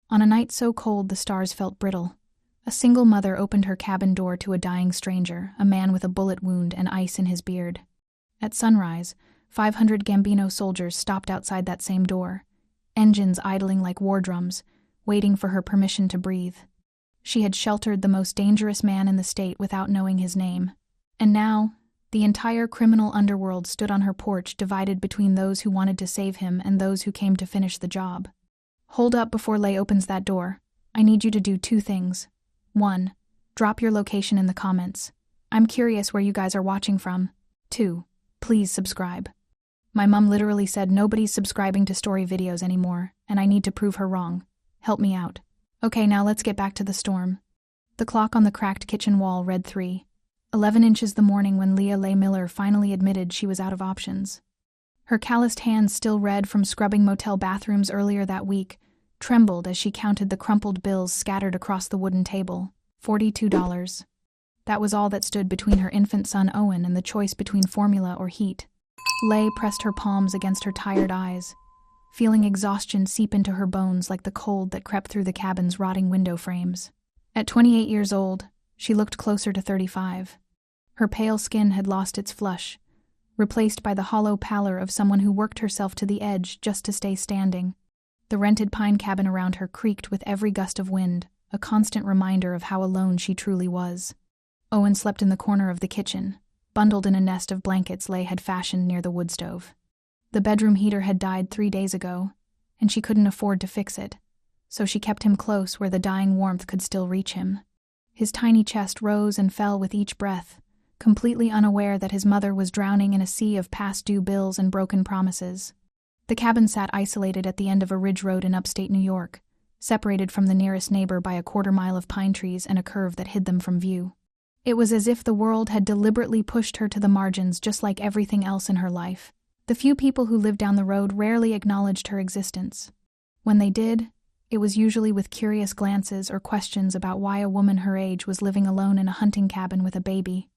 On a night so cold the stars felt brittle. A single mother opened her cabin door to a dying stranger, a man with a bullet wound and ice in his beard. At sunrise, 500 Gambino soldiers stopped outside that same door, engines idling like war drums, waiting for her permission to breathe. She had sheltered the most dangerous man in the state without knowing his name. And now, the entire criminal underworld stood on her porch, divided between those who wanted to save him and those who came to finish the job. Hold up before Lay opens that door. I need you to do 2 things. 1. Drop your location in the comments. I'm curious where you guys are watching from. 2. Please subscribe. My mom literally said nobody's subscribing to story videos anymore, and I need to prove her wrong. Help me out. Okay, now let's get back to the storm. The clock on the cracked kitchen wall read 3:11 inches the morning when Leah Leigh Miller finally admitted she was out of options. Her calloused hands, still red from scrubbing motel bathrooms earlier that week, trembled as she counted the crumpled bills scattered across the wooden table. $42. That was all that stood between her infant son Owen and the choice between formula or heat. Leigh pressed her palms against her tired eyes, feeling exhaustion seep into her bones like the cold that crept through the cabin's rotting window frames. At 28 years old, she looked closer to 35. Her pale skin had lost its flush, replaced by the hollow pallor of someone who worked herself to the edge just to stay standing. The rented pine cabin around her creaked with every gust of wind, a constant reminder of how alone she truly was. Owen slept in the corner of the kitchen, bundled in a nest of blankets Leigh had fashioned near the wood stove. The bedroom heater had died 3 days ago, and she couldn't afford to fix it, so she kept him close where the dying warmth could still reach him. His tiny chest rose and fell with each breath, completely unaware that his mother was drowning in a sea of past-due bills and broken promises. The cabin sat isolated at the end of a ridge road in upstate New York, separated from the nearest neighbor by a 1/4 mile of pine trees and a curve that hid them from view. It was as if the world had deliberately pushed her to the margins, just like everything else in her life. The few people who lived down the road rarely acknowledged her existence. When they did, it was usually with curious glances or questions about why a woman her age was living alone in a hunting cabin with a baby.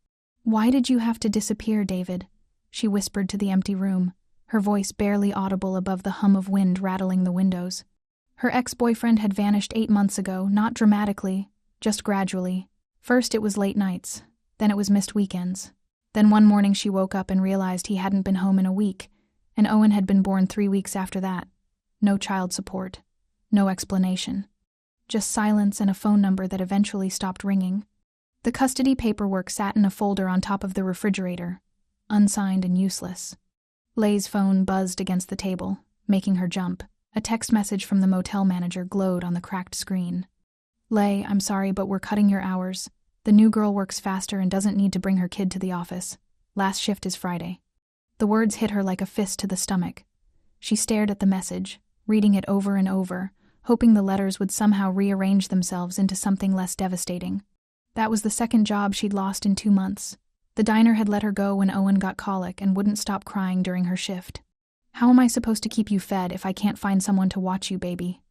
"Why did you have to disappear, David?" she whispered to the empty room, her voice barely audible above the hum of wind rattling the windows. Her ex-boyfriend had vanished 8 months ago, not dramatically, just gradually. First it was late nights, then it was missed weekends. Then one morning she woke up and realized he hadn't been home in a week, and Owen had been born 3 weeks after that. No child support, no explanation. Just silence and a phone number that eventually stopped ringing. The custody paperwork sat in a folder on top of the refrigerator, unsigned and useless. Leigh's phone buzzed against the table, making her jump. A text message from the motel manager glowed on the cracked screen. "Leigh, I'm sorry, but we're cutting your hours. The new girl works faster and doesn't need to bring her kid to the office. Last shift is Friday." The words hit her like a fist to the stomach. She stared at the message, reading it over and over, hoping the letters would somehow rearrange themselves into something less devastating. That was the second job she'd lost in 2 months. The diner had let her go when Owen got colic and wouldn't stop crying during her shift. "How am I supposed to keep you fed if I can't find someone to watch you, baby?"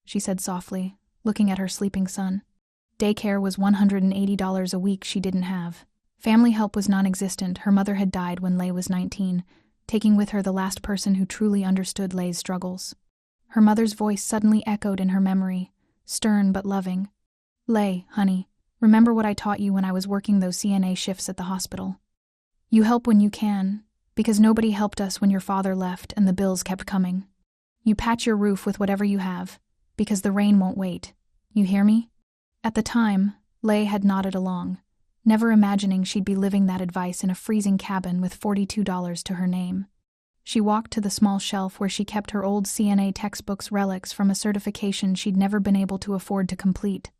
she said softly, looking at her sleeping son. Daycare was $180 a week she didn't have. Family help was non-existent. Her mother had died when Leigh was 19, taking with her the last person who truly understood Leigh's struggles. Her mother's voice suddenly echoed in her memory, stern but loving. "Leigh, honey, remember what I taught you when I was working those CNA shifts at the hospital. You help when you can, because nobody helped us when your father left and the bills kept coming. You patch your roof with whatever you have, because the rain won't wait. You hear me?" At the time, Leigh had nodded along, never imagining she'd be living that advice in a freezing cabin with $42 to her name. She walked to the small shelf where she kept her old CNA textbooks, relics from a certification she'd never been able to afford to complete.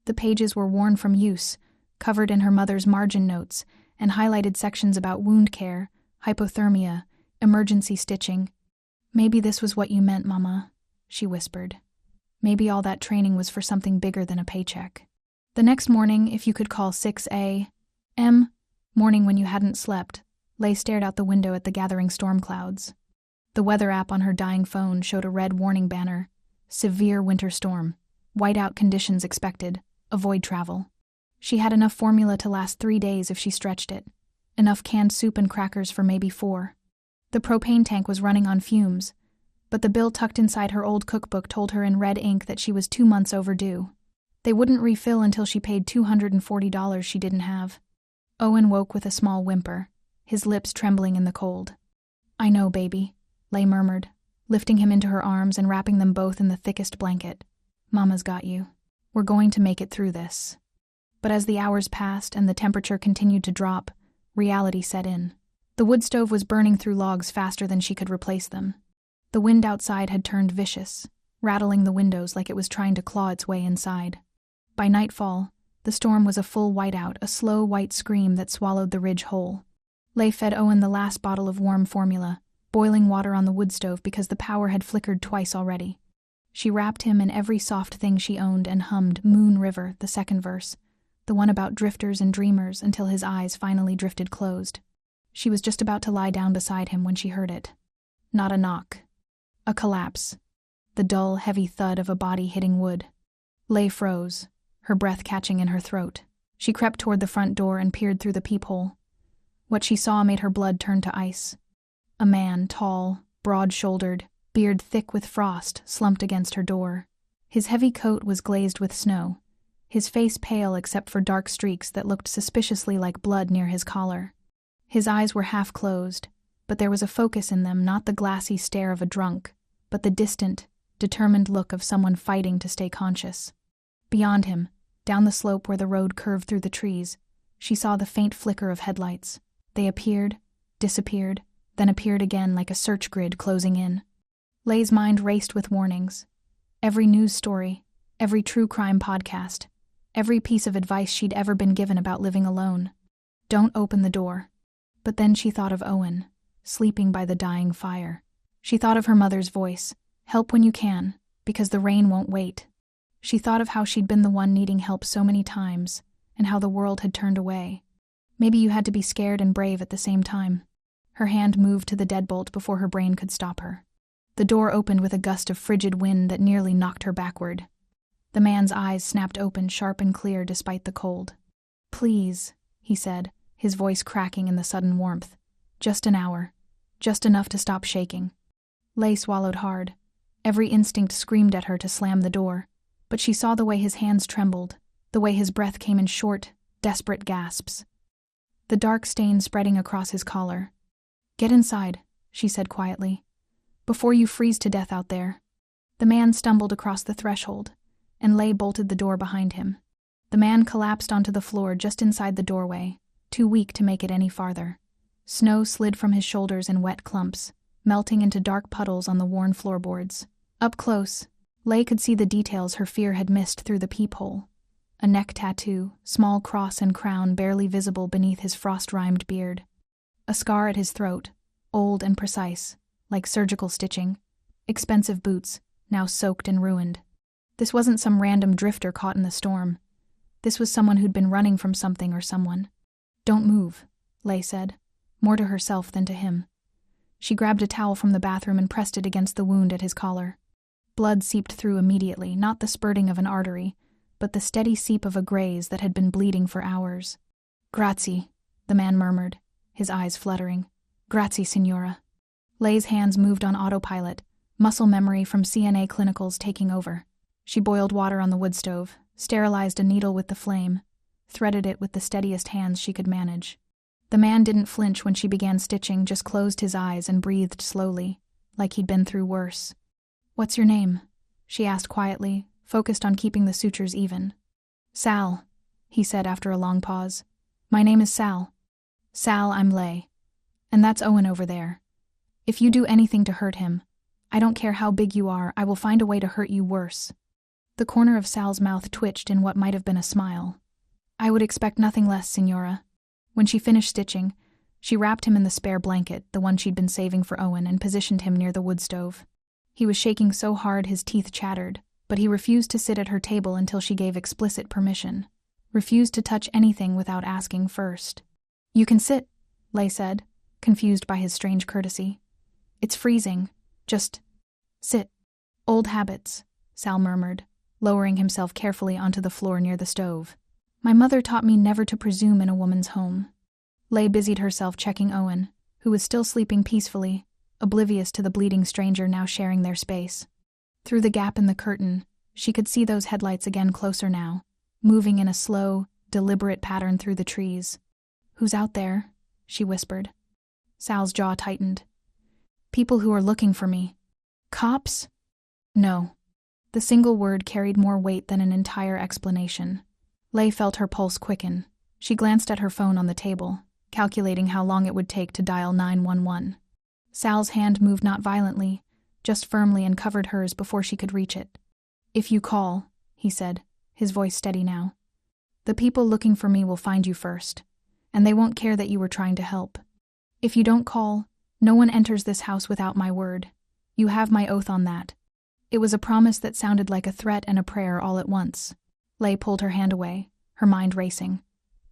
The pages were worn from use, covered in her mother's margin notes, and highlighted sections about wound care, hypothermia, emergency stitching. "Maybe this was what you meant, Mama," she whispered. Maybe all that training was for something bigger than a paycheck. The next morning, if you could call 6 a.m. morning when you hadn't slept, Leigh stared out the window at the gathering storm clouds. The weather app on her dying phone showed a red warning banner: severe winter storm, whiteout conditions expected, avoid travel. She had enough formula to last 3 days if she stretched it, enough canned soup and crackers for maybe 4. The propane tank was running on fumes, but the bill tucked inside her old cookbook told her in red ink that she was 2 months overdue. They wouldn't refill until she paid $240 she didn't have. Owen woke with a small whimper, his lips trembling in the cold. "I know, baby," Lay murmured, lifting him into her arms and wrapping them both in the thickest blanket. "Mama's got you. We're going to make it through this." But as the hours passed and the temperature continued to drop, reality set in. The wood stove was burning through logs faster than she could replace them. The wind outside had turned vicious, rattling the windows like it was trying to claw its way inside. By nightfall, the storm was a full whiteout, a slow white scream that swallowed the ridge whole. Lay fed Owen the last bottle of warm formula, boiling water on the wood stove because the power had flickered twice already. She wrapped him in every soft thing she owned and hummed Moon River, the second verse, the one about drifters and dreamers, until his eyes finally drifted closed. She was just about to lie down beside him when she heard it. Not a knock. A collapse. The dull, heavy thud of a body hitting wood. Lay froze, her breath catching in her throat. She crept toward the front door and peered through the peephole. What she saw made her blood turn to ice. A man, tall, broad-shouldered, beard thick with frost, slumped against her door. His heavy coat was glazed with snow, his face pale except for dark streaks that looked suspiciously like blood near his collar. His eyes were half closed, but there was a focus in them, not the glassy stare of a drunk, but the distant, determined look of someone fighting to stay conscious. Beyond him, down the slope where the road curved through the trees, she saw the faint flicker of headlights. They appeared, disappeared, then appeared again like a search grid closing in. Lay's mind raced with warnings. Every news story, every true crime podcast, every piece of advice she'd ever been given about living alone. Don't open the door. But then she thought of Owen, sleeping by the dying fire. She thought of her mother's voice, "Help when you can, because the rain won't wait." She thought of how she'd been the one needing help so many times, and how the world had turned away. Maybe you had to be scared and brave at the same time. Her hand moved to the deadbolt before her brain could stop her. The door opened with a gust of frigid wind that nearly knocked her backward. The man's eyes snapped open, sharp and clear despite the cold. "Please," he said, his voice cracking in the sudden warmth. "Just an hour. Just enough to stop shaking." Lay swallowed hard. Every instinct screamed at her to slam the door, but she saw the way his hands trembled, the way his breath came in short, desperate gasps. The dark stain spreading across his collar. "Get inside," she said quietly, "before you freeze to death out there." The man stumbled across the threshold, and Lay bolted the door behind him. The man collapsed onto the floor just inside the doorway, too weak to make it any farther. Snow slid from his shoulders in wet clumps, melting into dark puddles on the worn floorboards. Up close, Lay could see the details her fear had missed through the peephole. A neck tattoo, small cross and crown barely visible beneath his frost-rimed beard. A scar at his throat, old and precise, like surgical stitching. Expensive boots, now soaked and ruined. This wasn't some random drifter caught in the storm. This was someone who'd been running from something or someone. "Don't move," Lay said, more to herself than to him. She grabbed a towel from the bathroom and pressed it against the wound at his collar. Blood seeped through immediately, not the spurting of an artery, but the steady seep of a graze that had been bleeding for hours. "Grazie," the man murmured, his eyes fluttering. "Grazie, signora." Lay's hands moved on autopilot, muscle memory from CNA clinicals taking over. She boiled water on the wood stove, sterilized a needle with the flame, threaded it with the steadiest hands she could manage. The man didn't flinch when she began stitching, just closed his eyes and breathed slowly, like he'd been through worse. "What's your name?" she asked quietly, focused on keeping the sutures even. "Sal," he said after a long pause. "My name is Sal. Sal, I'm Lay. And that's Owen over there. If you do anything to hurt him, I don't care how big you are, I will find a way to hurt you worse." The corner of Sal's mouth twitched in what might have been a smile. "I would expect nothing less, signora." When she finished stitching, she wrapped him in the spare blanket, the one she'd been saving for Owen, and positioned him near the wood stove. He was shaking so hard his teeth chattered, but he refused to sit at her table until she gave explicit permission. Refused to touch anything without asking first. "You can sit," Lay said, confused by his strange courtesy. "It's freezing. Just sit." "Old habits," Sal murmured, lowering himself carefully onto the floor near the stove. "My mother taught me never to presume in a woman's home." Lay busied herself checking Owen, who was still sleeping peacefully, oblivious to the bleeding stranger now sharing their space. Through the gap in the curtain, she could see those headlights again closer now, moving in a slow, deliberate pattern through the trees. "Who's out there?" she whispered. Sal's jaw tightened. "People who are looking for me." "Cops?" "No." The single word carried more weight than an entire explanation. Lei felt her pulse quicken. She glanced at her phone on the table, calculating how long it would take to dial 911. Sal's hand moved not violently, just firmly, and covered hers before she could reach it. "If you call," he said, his voice steady now, "the people looking for me will find you first, and they won't care that you were trying to help. If you don't call, no one enters this house without my word. You have my oath on that." It was a promise that sounded like a threat and a prayer all at once. Lei pulled her hand away, her mind racing.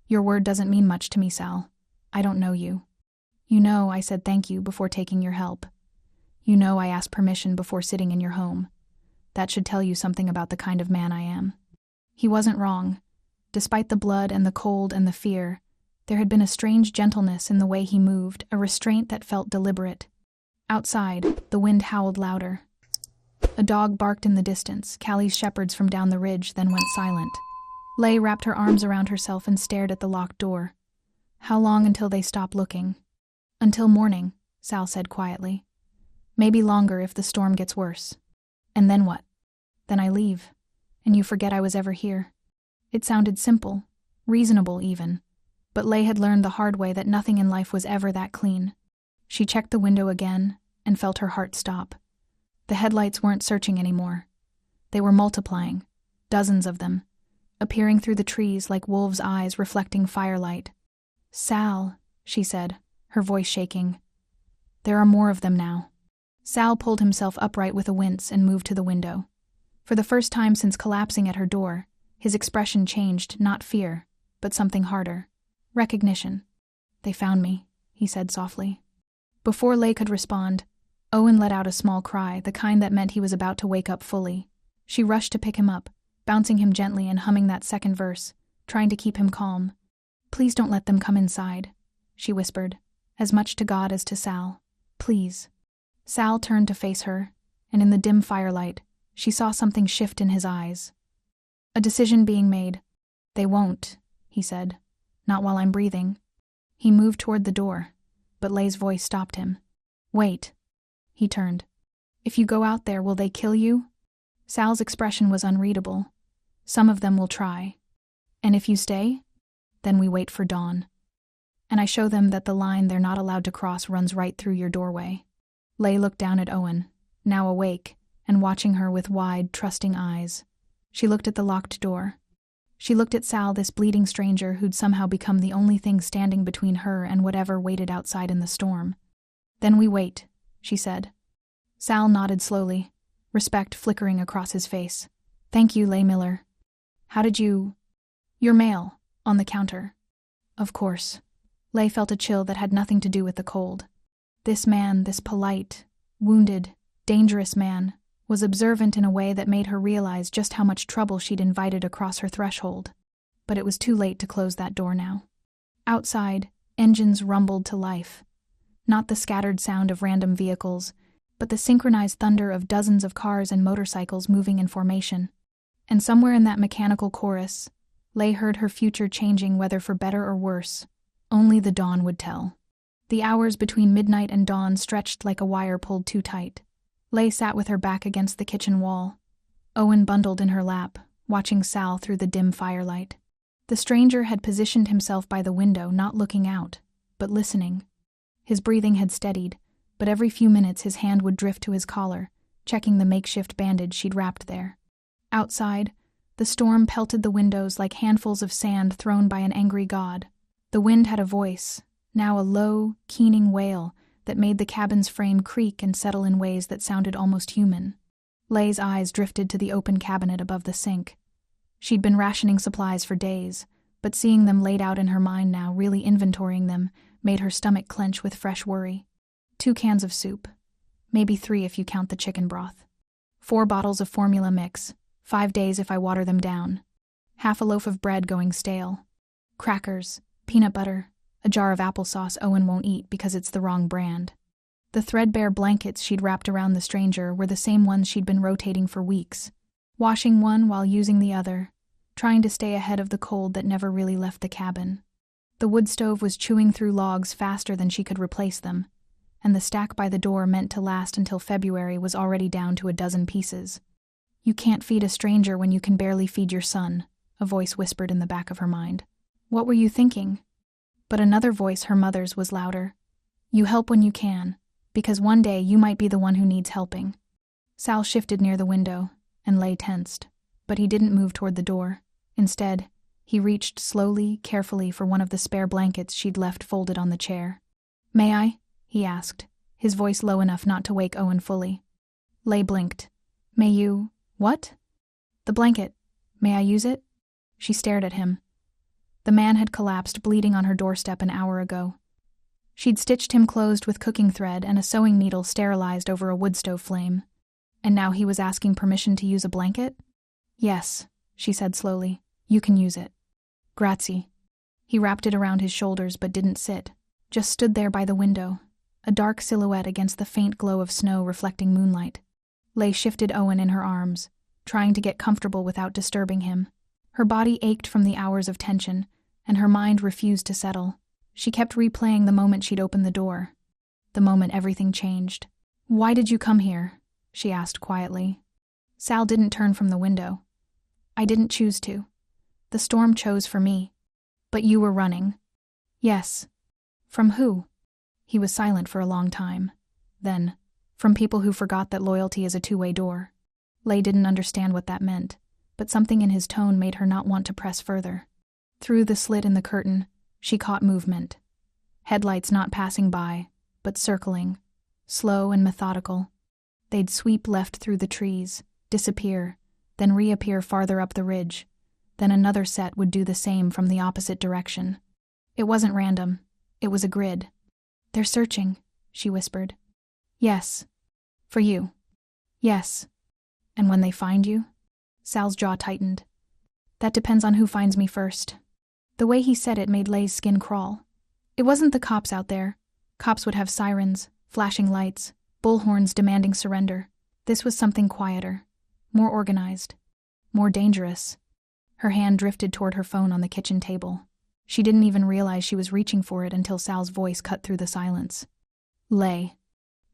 "Your word doesn't mean much to me, Sal. I don't know you. You know I said thank you before taking your help. You know I asked permission before sitting in your home. That should tell you something about the kind of man I am." He wasn't wrong. Despite the blood and the cold and the fear, there had been a strange gentleness in the way he moved, a restraint that felt deliberate. Outside, the wind howled louder. A dog barked in the distance. Callie's shepherds from down the ridge then went silent. Lei wrapped her arms around herself and stared at the locked door. "How long until they stop looking?" "Until morning," Sal said quietly. "Maybe longer if the storm gets worse." "And then what?" "Then I leave, and you forget I was ever here." It sounded simple, reasonable even, but Lei had learned the hard way that nothing in life was ever that clean. She checked the window again and felt her heart stop. The headlights weren't searching anymore. They were multiplying, dozens of them, appearing through the trees like wolves' eyes reflecting firelight. "Sal," she said, her voice shaking. "There are more of them now." Sal pulled himself upright with a wince and moved to the window. For the first time since collapsing at her door, his expression changed, not fear, but something harder. Recognition. "They found me," he said softly. Before Lei could respond, Owen let out a small cry, the kind that meant he was about to wake up fully. She rushed to pick him up, bouncing him gently and humming that second verse, trying to keep him calm. "Please don't let them come inside," she whispered, as much to God as to Sal. "Please." Sal turned to face her, and in the dim firelight, she saw something shift in his eyes. A decision being made. "They won't," he said. "Not while I'm breathing." He moved toward the door, but Lei's voice stopped him. "Wait." He turned. "If you go out there, will they kill you?" Sal's expression was unreadable. "Some of them will try. And if you stay? Then we wait for dawn. And I show them that the line they're not allowed to cross runs right through your doorway." Lei looked down at Owen, now awake, and watching her with wide, trusting eyes. She looked at the locked door. She looked at Sal, this bleeding stranger who'd somehow become the only thing standing between her and whatever waited outside in the storm. "Then we wait," she said. Sal nodded slowly, respect flickering across his face. "Thank you, Lei Miller. How did you—" "Your mail, on the counter." "Of course." Lei felt a chill that had nothing to do with the cold. This man, this polite, wounded, dangerous man, was observant in a way that made her realize just how much trouble she'd invited across her threshold. But it was too late to close that door now. Outside, engines rumbled to life. Not the scattered sound of random vehicles, but the synchronized thunder of dozens of cars and motorcycles moving in formation. And somewhere in that mechanical chorus, Lei heard her future changing, whether for better or worse. Only the dawn would tell. The hours between midnight and dawn stretched like a wire pulled too tight. Lei sat with her back against the kitchen wall, Owen bundled in her lap, watching Sal through the dim firelight. The stranger had positioned himself by the window, not looking out, but listening. His breathing had steadied, but every few minutes his hand would drift to his collar, checking the makeshift bandage she'd wrapped there. Outside, the storm pelted the windows like handfuls of sand thrown by an angry god. The wind had a voice, now a low, keening wail that made the cabin's frame creak and settle in ways that sounded almost human. Lei's eyes drifted to the open cabinet above the sink. She'd been rationing supplies for days, but seeing them laid out in her mind now, really inventorying them, made her stomach clench with fresh worry. 2 cans of soup. Maybe 3 if you count the chicken broth. 4 bottles of formula mix. 5 days if I water them down. Half a loaf of bread going stale. Crackers, peanut butter, a jar of applesauce Owen won't eat because it's the wrong brand. The threadbare blankets she'd wrapped around the stranger were the same ones she'd been rotating for weeks, washing one while using the other, trying to stay ahead of the cold that never really left the cabin. The wood stove was chewing through logs faster than she could replace them, and the stack by the door meant to last until February was already down to a dozen pieces. "You can't feed a stranger when you can barely feed your son," a voice whispered in the back of her mind. "What were you thinking?" But another voice, her mother's, was louder. "You help when you can, because one day you might be the one who needs helping." Sal shifted near the window and lay tensed, but he didn't move toward the door. Instead, he reached slowly, carefully for one of the spare blankets she'd left folded on the chair. "May I?" he asked, his voice low enough not to wake Owen fully. Lay blinked. "May you... what?" "The blanket. May I use it?" She stared at him. The man had collapsed, bleeding on her doorstep an hour ago. She'd stitched him closed with cooking thread and a sewing needle sterilized over a wood stove flame. And now he was asking permission to use a blanket? "Yes," she said slowly. "You can use it." "Grazie." He wrapped it around his shoulders but didn't sit, just stood there by the window, a dark silhouette against the faint glow of snow reflecting moonlight. Lay shifted Owen in her arms, trying to get comfortable without disturbing him. Her body ached from the hours of tension, and her mind refused to settle. She kept replaying the moment she'd opened the door, the moment everything changed. "Why did you come here?" she asked quietly. Sal didn't turn from the window. "I didn't choose to. The storm chose for me. But you were running." "Yes." "From who?" He was silent for a long time. Then, "From people who forgot that loyalty is a two-way door." Lay didn't understand what that meant, but something in his tone made her not want to press further. Through the slit in the curtain, she caught movement. Headlights not passing by, but circling, slow and methodical. They'd sweep left through the trees, disappear, then reappear farther up the ridge. Then another set would do the same from the opposite direction. It wasn't random. It was a grid. "They're searching," she whispered. "Yes." "For you?" "Yes." "And when they find you?" Sal's jaw tightened. "That depends on who finds me first." The way he said it made Lay's skin crawl. It wasn't the cops out there. Cops would have sirens, flashing lights, bullhorns demanding surrender. This was something quieter, more organized, more dangerous. Her hand drifted toward her phone on the kitchen table. She didn't even realize she was reaching for it until Sal's voice cut through the silence. "Lay."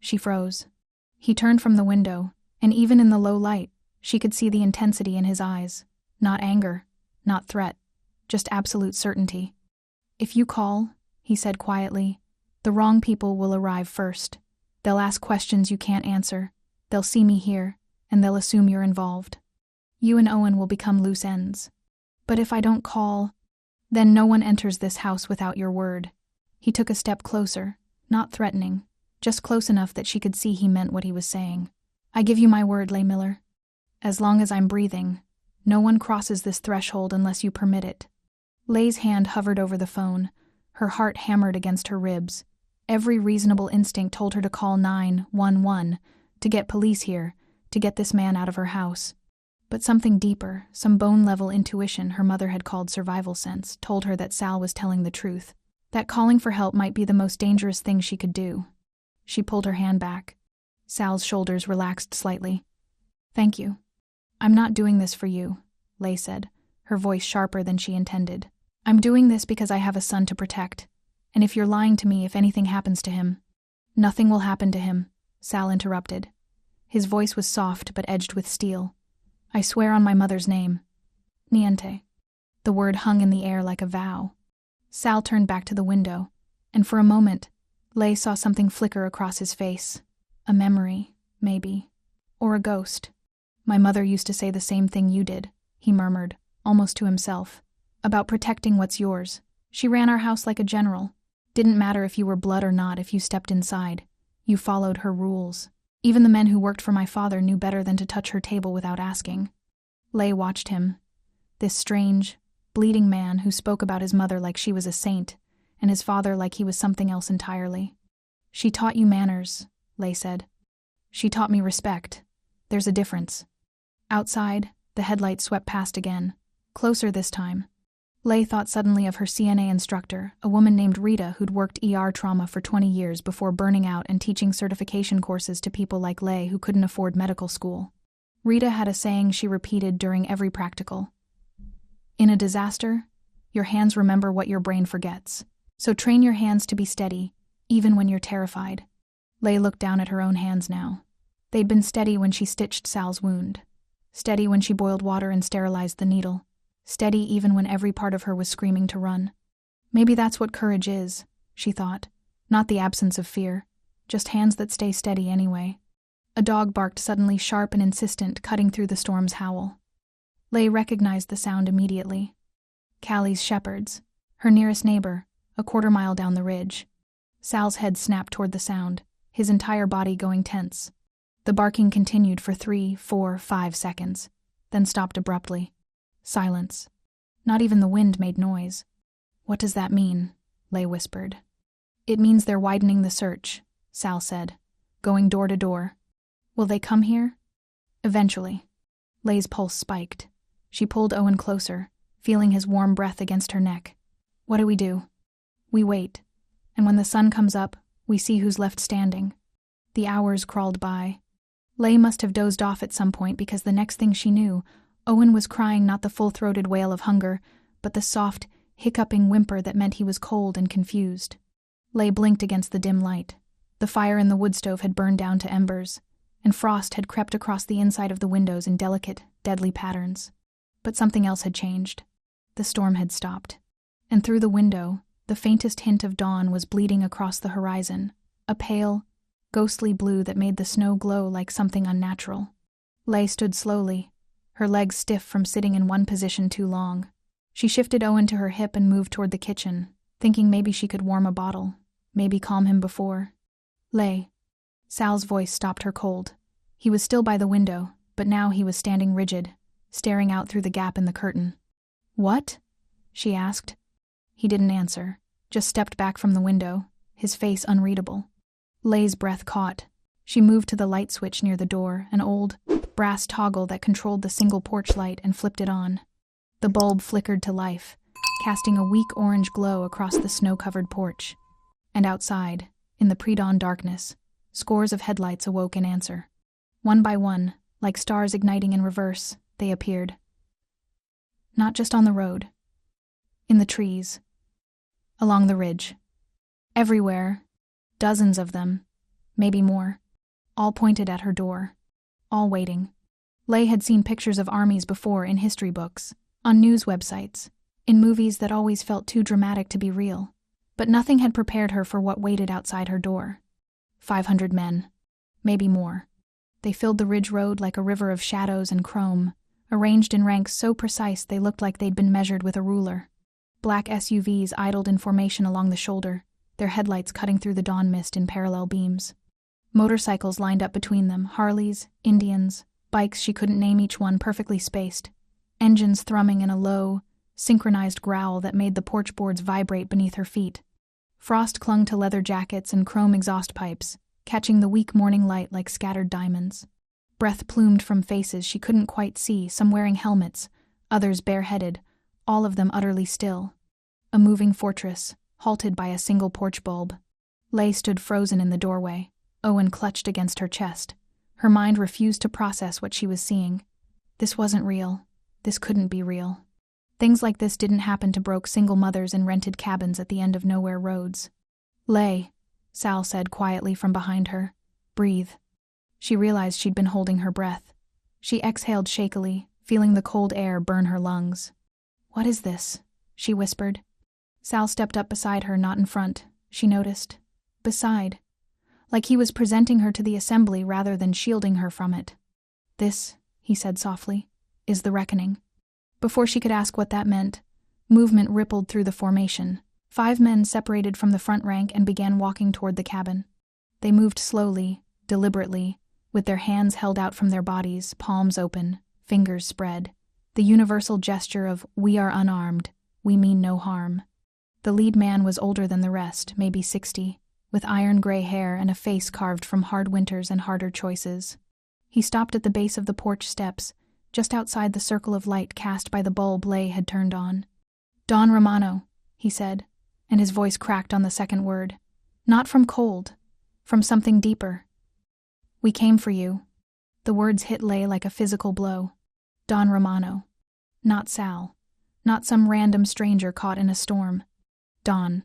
She froze. He turned from the window, and even in the low light, she could see the intensity in his eyes. Not anger, not threat, just absolute certainty. "If you call," he said quietly, "the wrong people will arrive first. They'll ask questions you can't answer. They'll see me here, and they'll assume you're involved. You and Owen will become loose ends. But if I don't call, then no one enters this house without your word." He took a step closer, not threatening, just close enough that she could see he meant what he was saying. "I give you my word, Lay Miller. As long as I'm breathing, no one crosses this threshold unless you permit it." Lay's hand hovered over the phone, her heart hammered against her ribs. Every reasonable instinct told her to call 911, to get police here, to get this man out of her house. But something deeper, some bone-level intuition her mother had called survival sense, told her that Sal was telling the truth, that calling for help might be the most dangerous thing she could do. She pulled her hand back. Sal's shoulders relaxed slightly. "Thank you. I'm not doing this for you," Lay said, her voice sharper than she intended. "I'm doing this because I have a son to protect, and if you're lying to me if anything happens to him—" "Nothing will happen to him," Sal interrupted. His voice was soft but edged with steel. "I swear on my mother's name." "Niente." The word hung in the air like a vow. Sal turned back to the window, and for a moment, Lay saw something flicker across his face. A memory, maybe. Or a ghost. "My mother used to say the same thing you did," he murmured, almost to himself. "About protecting what's yours. She ran our house like a general. Didn't matter if you were blood or not if you stepped inside. You followed her rules. Even the men who worked for my father knew better than to touch her table without asking." Lay watched him. This strange, bleeding man who spoke about his mother like she was a saint, and his father like he was something else entirely. "She taught you manners," Lay said. "She taught me respect. There's a difference." Outside, the headlights swept past again, closer this time. Lei thought suddenly of her CNA instructor, a woman named Rita who'd worked ER trauma for 20 years before burning out and teaching certification courses to people like Lei who couldn't afford medical school. Rita had a saying she repeated during every practical. In a disaster, your hands remember what your brain forgets. So train your hands to be steady, even when you're terrified. Lei looked down at her own hands now. They'd been steady when she stitched Sal's wound. Steady when she boiled water and sterilized the needle. Steady even when every part of her was screaming to run. Maybe that's what courage is, she thought. Not the absence of fear, just hands that stay steady anyway. A dog barked suddenly, sharp and insistent, cutting through the storm's howl. Lei recognized the sound immediately. Callie's shepherds, her nearest neighbor, a quarter-mile down the ridge. Sal's head snapped toward the sound, his entire body going tense. The barking continued for 3, 4, 5 seconds, then stopped abruptly. Silence. Not even the wind made noise. What does that mean? Lei whispered. It means they're widening the search, Sal said, going door to door. Will they come here? Eventually. Lei's pulse spiked. She pulled Owen closer, feeling his warm breath against her neck. What do we do? We wait, and when the sun comes up, we see who's left standing. The hours crawled by. Lei must have dozed off at some point because the next thing she knew, Owen was crying not the full-throated wail of hunger, but the soft, hiccuping whimper that meant he was cold and confused. Lei blinked against the dim light. The fire in the wood stove had burned down to embers, and frost had crept across the inside of the windows in delicate, deadly patterns. But something else had changed. The storm had stopped. And through the window, the faintest hint of dawn was bleeding across the horizon, a pale, ghostly blue that made the snow glow like something unnatural. Lei stood slowly, her legs stiff from sitting in one position too long. She shifted Owen to her hip and moved toward the kitchen, thinking maybe she could warm a bottle, maybe calm him before. Lei. Sal's voice stopped her cold. He was still by the window, but now he was standing rigid, staring out through the gap in the curtain. What? She asked. He didn't answer, just stepped back from the window, his face unreadable. Lei's breath caught. She moved to the light switch near the door, an old, brass toggle that controlled the single porch light, and flipped it on. The bulb flickered to life, casting a weak orange glow across the snow-covered porch. And outside, in the pre-dawn darkness, scores of headlights awoke in answer. One by one, like stars igniting in reverse, they appeared. Not just on the road. In the trees. Along the ridge. Everywhere. Dozens of them. Maybe more. All pointed at her door. All waiting. Lei had seen pictures of armies before in history books, on news websites, in movies that always felt too dramatic to be real. But nothing had prepared her for what waited outside her door. 500 men. Maybe more. They filled the ridge road like a river of shadows and chrome, arranged in ranks so precise they looked like they'd been measured with a ruler. Black SUVs idled in formation along the shoulder, their headlights cutting through the dawn mist in parallel beams. Motorcycles lined up between them, Harleys, Indians, bikes she couldn't name, each one perfectly spaced, engines thrumming in a low, synchronized growl that made the porch boards vibrate beneath her feet. Frost clung to leather jackets and chrome exhaust pipes, catching the weak morning light like scattered diamonds. Breath plumed from faces she couldn't quite see, some wearing helmets, others bareheaded, all of them utterly still. A moving fortress, halted by a single porch bulb. Lei stood frozen in the doorway, Owen clutched against her chest. Her mind refused to process what she was seeing. This wasn't real. This couldn't be real. Things like this didn't happen to broke single mothers in rented cabins at the end of nowhere roads. Lei, Sal said quietly from behind her. Breathe. She realized she'd been holding her breath. She exhaled shakily, feeling the cold air burn her lungs. What is this? She whispered. Sal stepped up beside her, not in front, she noticed. Beside. Like he was presenting her to the assembly rather than shielding her from it. This, he said softly, is the reckoning. Before she could ask what that meant, movement rippled through the formation. 5 men separated from the front rank and began walking toward the cabin. They moved slowly, deliberately, with their hands held out from their bodies, palms open, fingers spread. The universal gesture of, we are unarmed, we mean no harm. The lead man was older than the rest, maybe 60, with iron-gray hair and a face carved from hard winters and harder choices. He stopped at the base of the porch steps, just outside the circle of light cast by the bulb Lei had turned on. Don Romano, he said, and his voice cracked on the second word. Not from cold, from something deeper. We came for you. The words hit Lay like a physical blow. Don Romano. Not Sal. Not some random stranger caught in a storm. Don.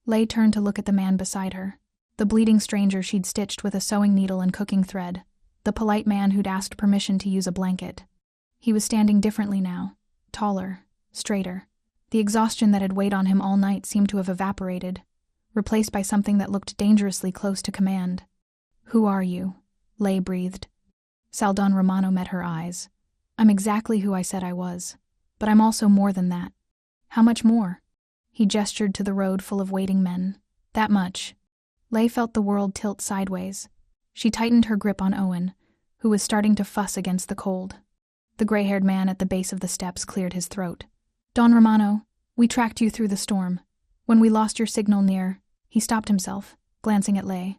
Lay turned to look at the man beside her. The bleeding stranger she'd stitched with a sewing needle and cooking thread. The polite man who'd asked permission to use a blanket. He was standing differently now. Taller. Straighter. The exhaustion that had weighed on him all night seemed to have evaporated, replaced by something that looked dangerously close to command. Who are you? Lay breathed. Sal Don Romano met her eyes. I'm exactly who I said I was, but I'm also more than that. How much more? He gestured to the road full of waiting men. That much. Lay felt the world tilt sideways. She tightened her grip on Owen, who was starting to fuss against the cold. The gray-haired man at the base of the steps cleared his throat. Don Romano, we tracked you through the storm. When we lost your signal near... He stopped himself, glancing at Lay.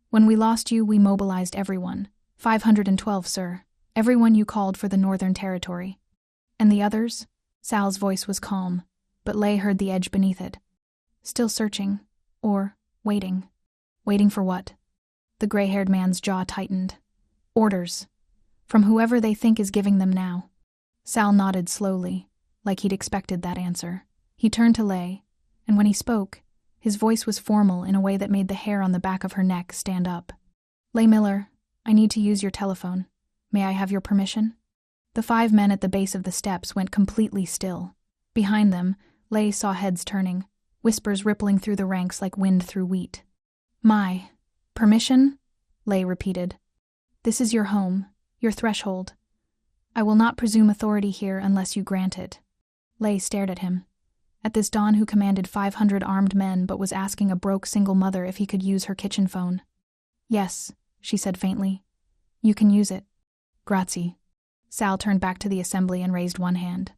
When we lost you, we mobilized everyone. 512, sir. Everyone you called for the Northern Territory. And the others? Sal's voice was calm, but Lay heard the edge beneath it. Still searching. Or waiting. Waiting for what? The gray-haired man's jaw tightened. Orders. From whoever they think is giving them now. Sal nodded slowly, like he'd expected that answer. He turned to Lay, and when he spoke, his voice was formal in a way that made the hair on the back of her neck stand up. Lay Miller, I need to use your telephone. May I have your permission? The 5 men at the base of the steps went completely still. Behind them, Lay saw heads turning, whispers rippling through the ranks like wind through wheat. My permission? Lay repeated. This is your home, your threshold. I will not presume authority here unless you grant it. Lay stared at him. At this Don who commanded 500 armed men but was asking a broke single mother if he could use her kitchen phone. Yes, she said faintly. You can use it. Grazie. Sal turned back to the assembly and raised one hand.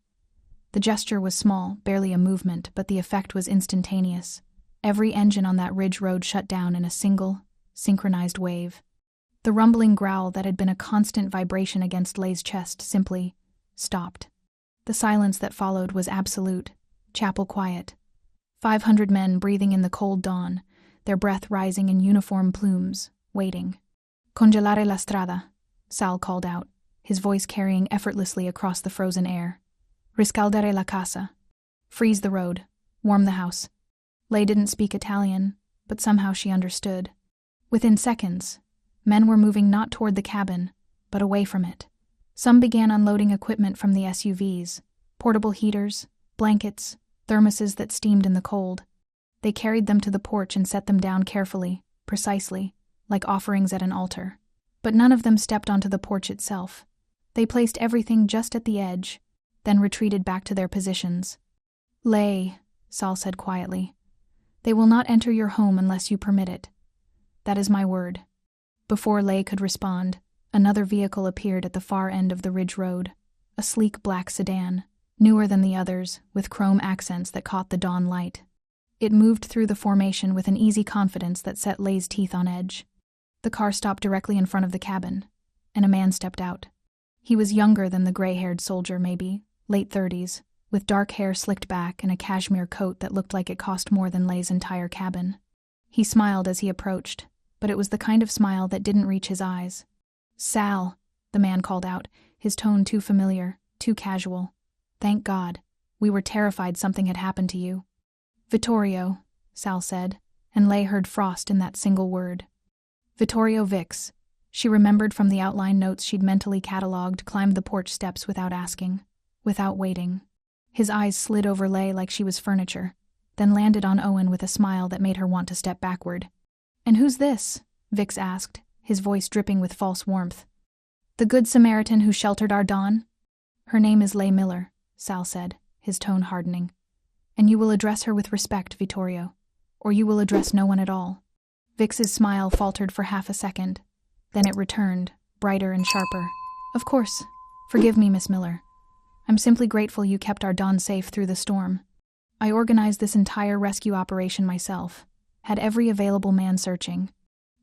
The gesture was small, barely a movement, but the effect was instantaneous. Every engine on that ridge road shut down in a single, synchronized wave. The rumbling growl that had been a constant vibration against Lay's chest simply stopped. The silence that followed was absolute, chapel quiet. 500 men breathing in the cold dawn, their breath rising in uniform plumes, waiting. Congelare la strada, Sal called out, his voice carrying effortlessly across the frozen air. Riscaldare la casa. Freeze the road. Warm the house. Lay didn't speak Italian, but somehow she understood. Within seconds, men were moving not toward the cabin, but away from it. Some began unloading equipment from the SUVs, portable heaters, blankets, thermoses that steamed in the cold. They carried them to the porch and set them down carefully, precisely, like offerings at an altar. But none of them stepped onto the porch itself. They placed everything just at the edge, then retreated back to their positions. Lay, Sal said quietly. They will not enter your home unless you permit it. That is my word. Before Lay could respond, another vehicle appeared at the far end of the ridge road, a sleek black sedan, newer than the others, with chrome accents that caught the dawn light. It moved through the formation with an easy confidence that set Lay's teeth on edge. The car stopped directly in front of the cabin, and a man stepped out. He was younger than the gray-haired soldier, maybe, late 30s, with dark hair slicked back and a cashmere coat that looked like it cost more than Lay's entire cabin. He smiled as he approached, but it was the kind of smile that didn't reach his eyes. Sal, the man called out, his tone too familiar, too casual. Thank God. We were terrified something had happened to you. Vittorio, Sal said, and Lay heard frost in that single word. Vittorio Vix. She remembered from the outline notes she'd mentally catalogued, climbed the porch steps without asking, without waiting. His eyes slid over Lay like she was furniture, then landed on Owen with a smile that made her want to step backward. And who's this? Vix asked, his voice dripping with false warmth. The Good Samaritan who sheltered our Dawn? Her name is Lay Miller, Sal said, his tone hardening. And you will address her with respect, Vittorio, or you will address no one at all. Vix's smile faltered for half a second. Then it returned, brighter and sharper. Of course. Forgive me, Miss Miller. I'm simply grateful you kept our Dawn safe through the storm. I organized this entire rescue operation myself, had every available man searching.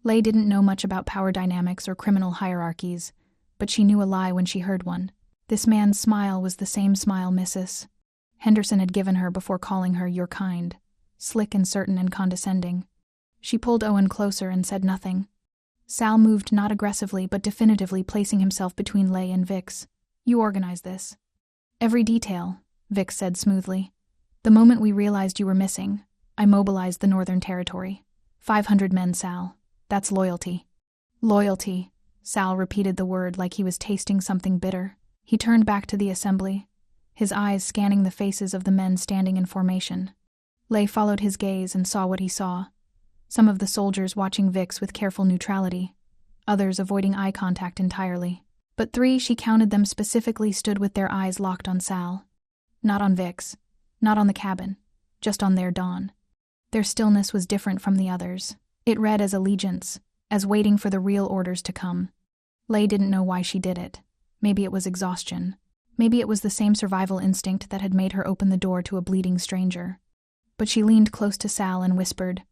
Lay didn't know much about power dynamics or criminal hierarchies, but she knew a lie when she heard one. This man's smile was the same smile Mrs. Henderson had given her before calling her "your kind," slick and certain and condescending. She pulled Owen closer and said nothing. Sal moved not aggressively but definitively, placing himself between Lay and Vix. "You organize this." "Every detail," Vix said smoothly. "The moment we realized you were missing, I mobilized the Northern Territory. 500 men, Sal. That's loyalty." "Loyalty." Sal repeated the word like he was tasting something bitter. He turned back to the assembly, his eyes scanning the faces of the men standing in formation. Lay followed his gaze and saw what he saw. Some of the soldiers watching Vix with careful neutrality, others avoiding eye contact entirely. But 3, she counted them specifically, stood with their eyes locked on Sal. Not on Vix, not on the cabin, just on their Dawn. Their stillness was different from the others. It read as allegiance, as waiting for the real orders to come. Lay didn't know why she did it. Maybe it was exhaustion. Maybe it was the same survival instinct that had made her open the door to a bleeding stranger. But she leaned close to Sal and whispered,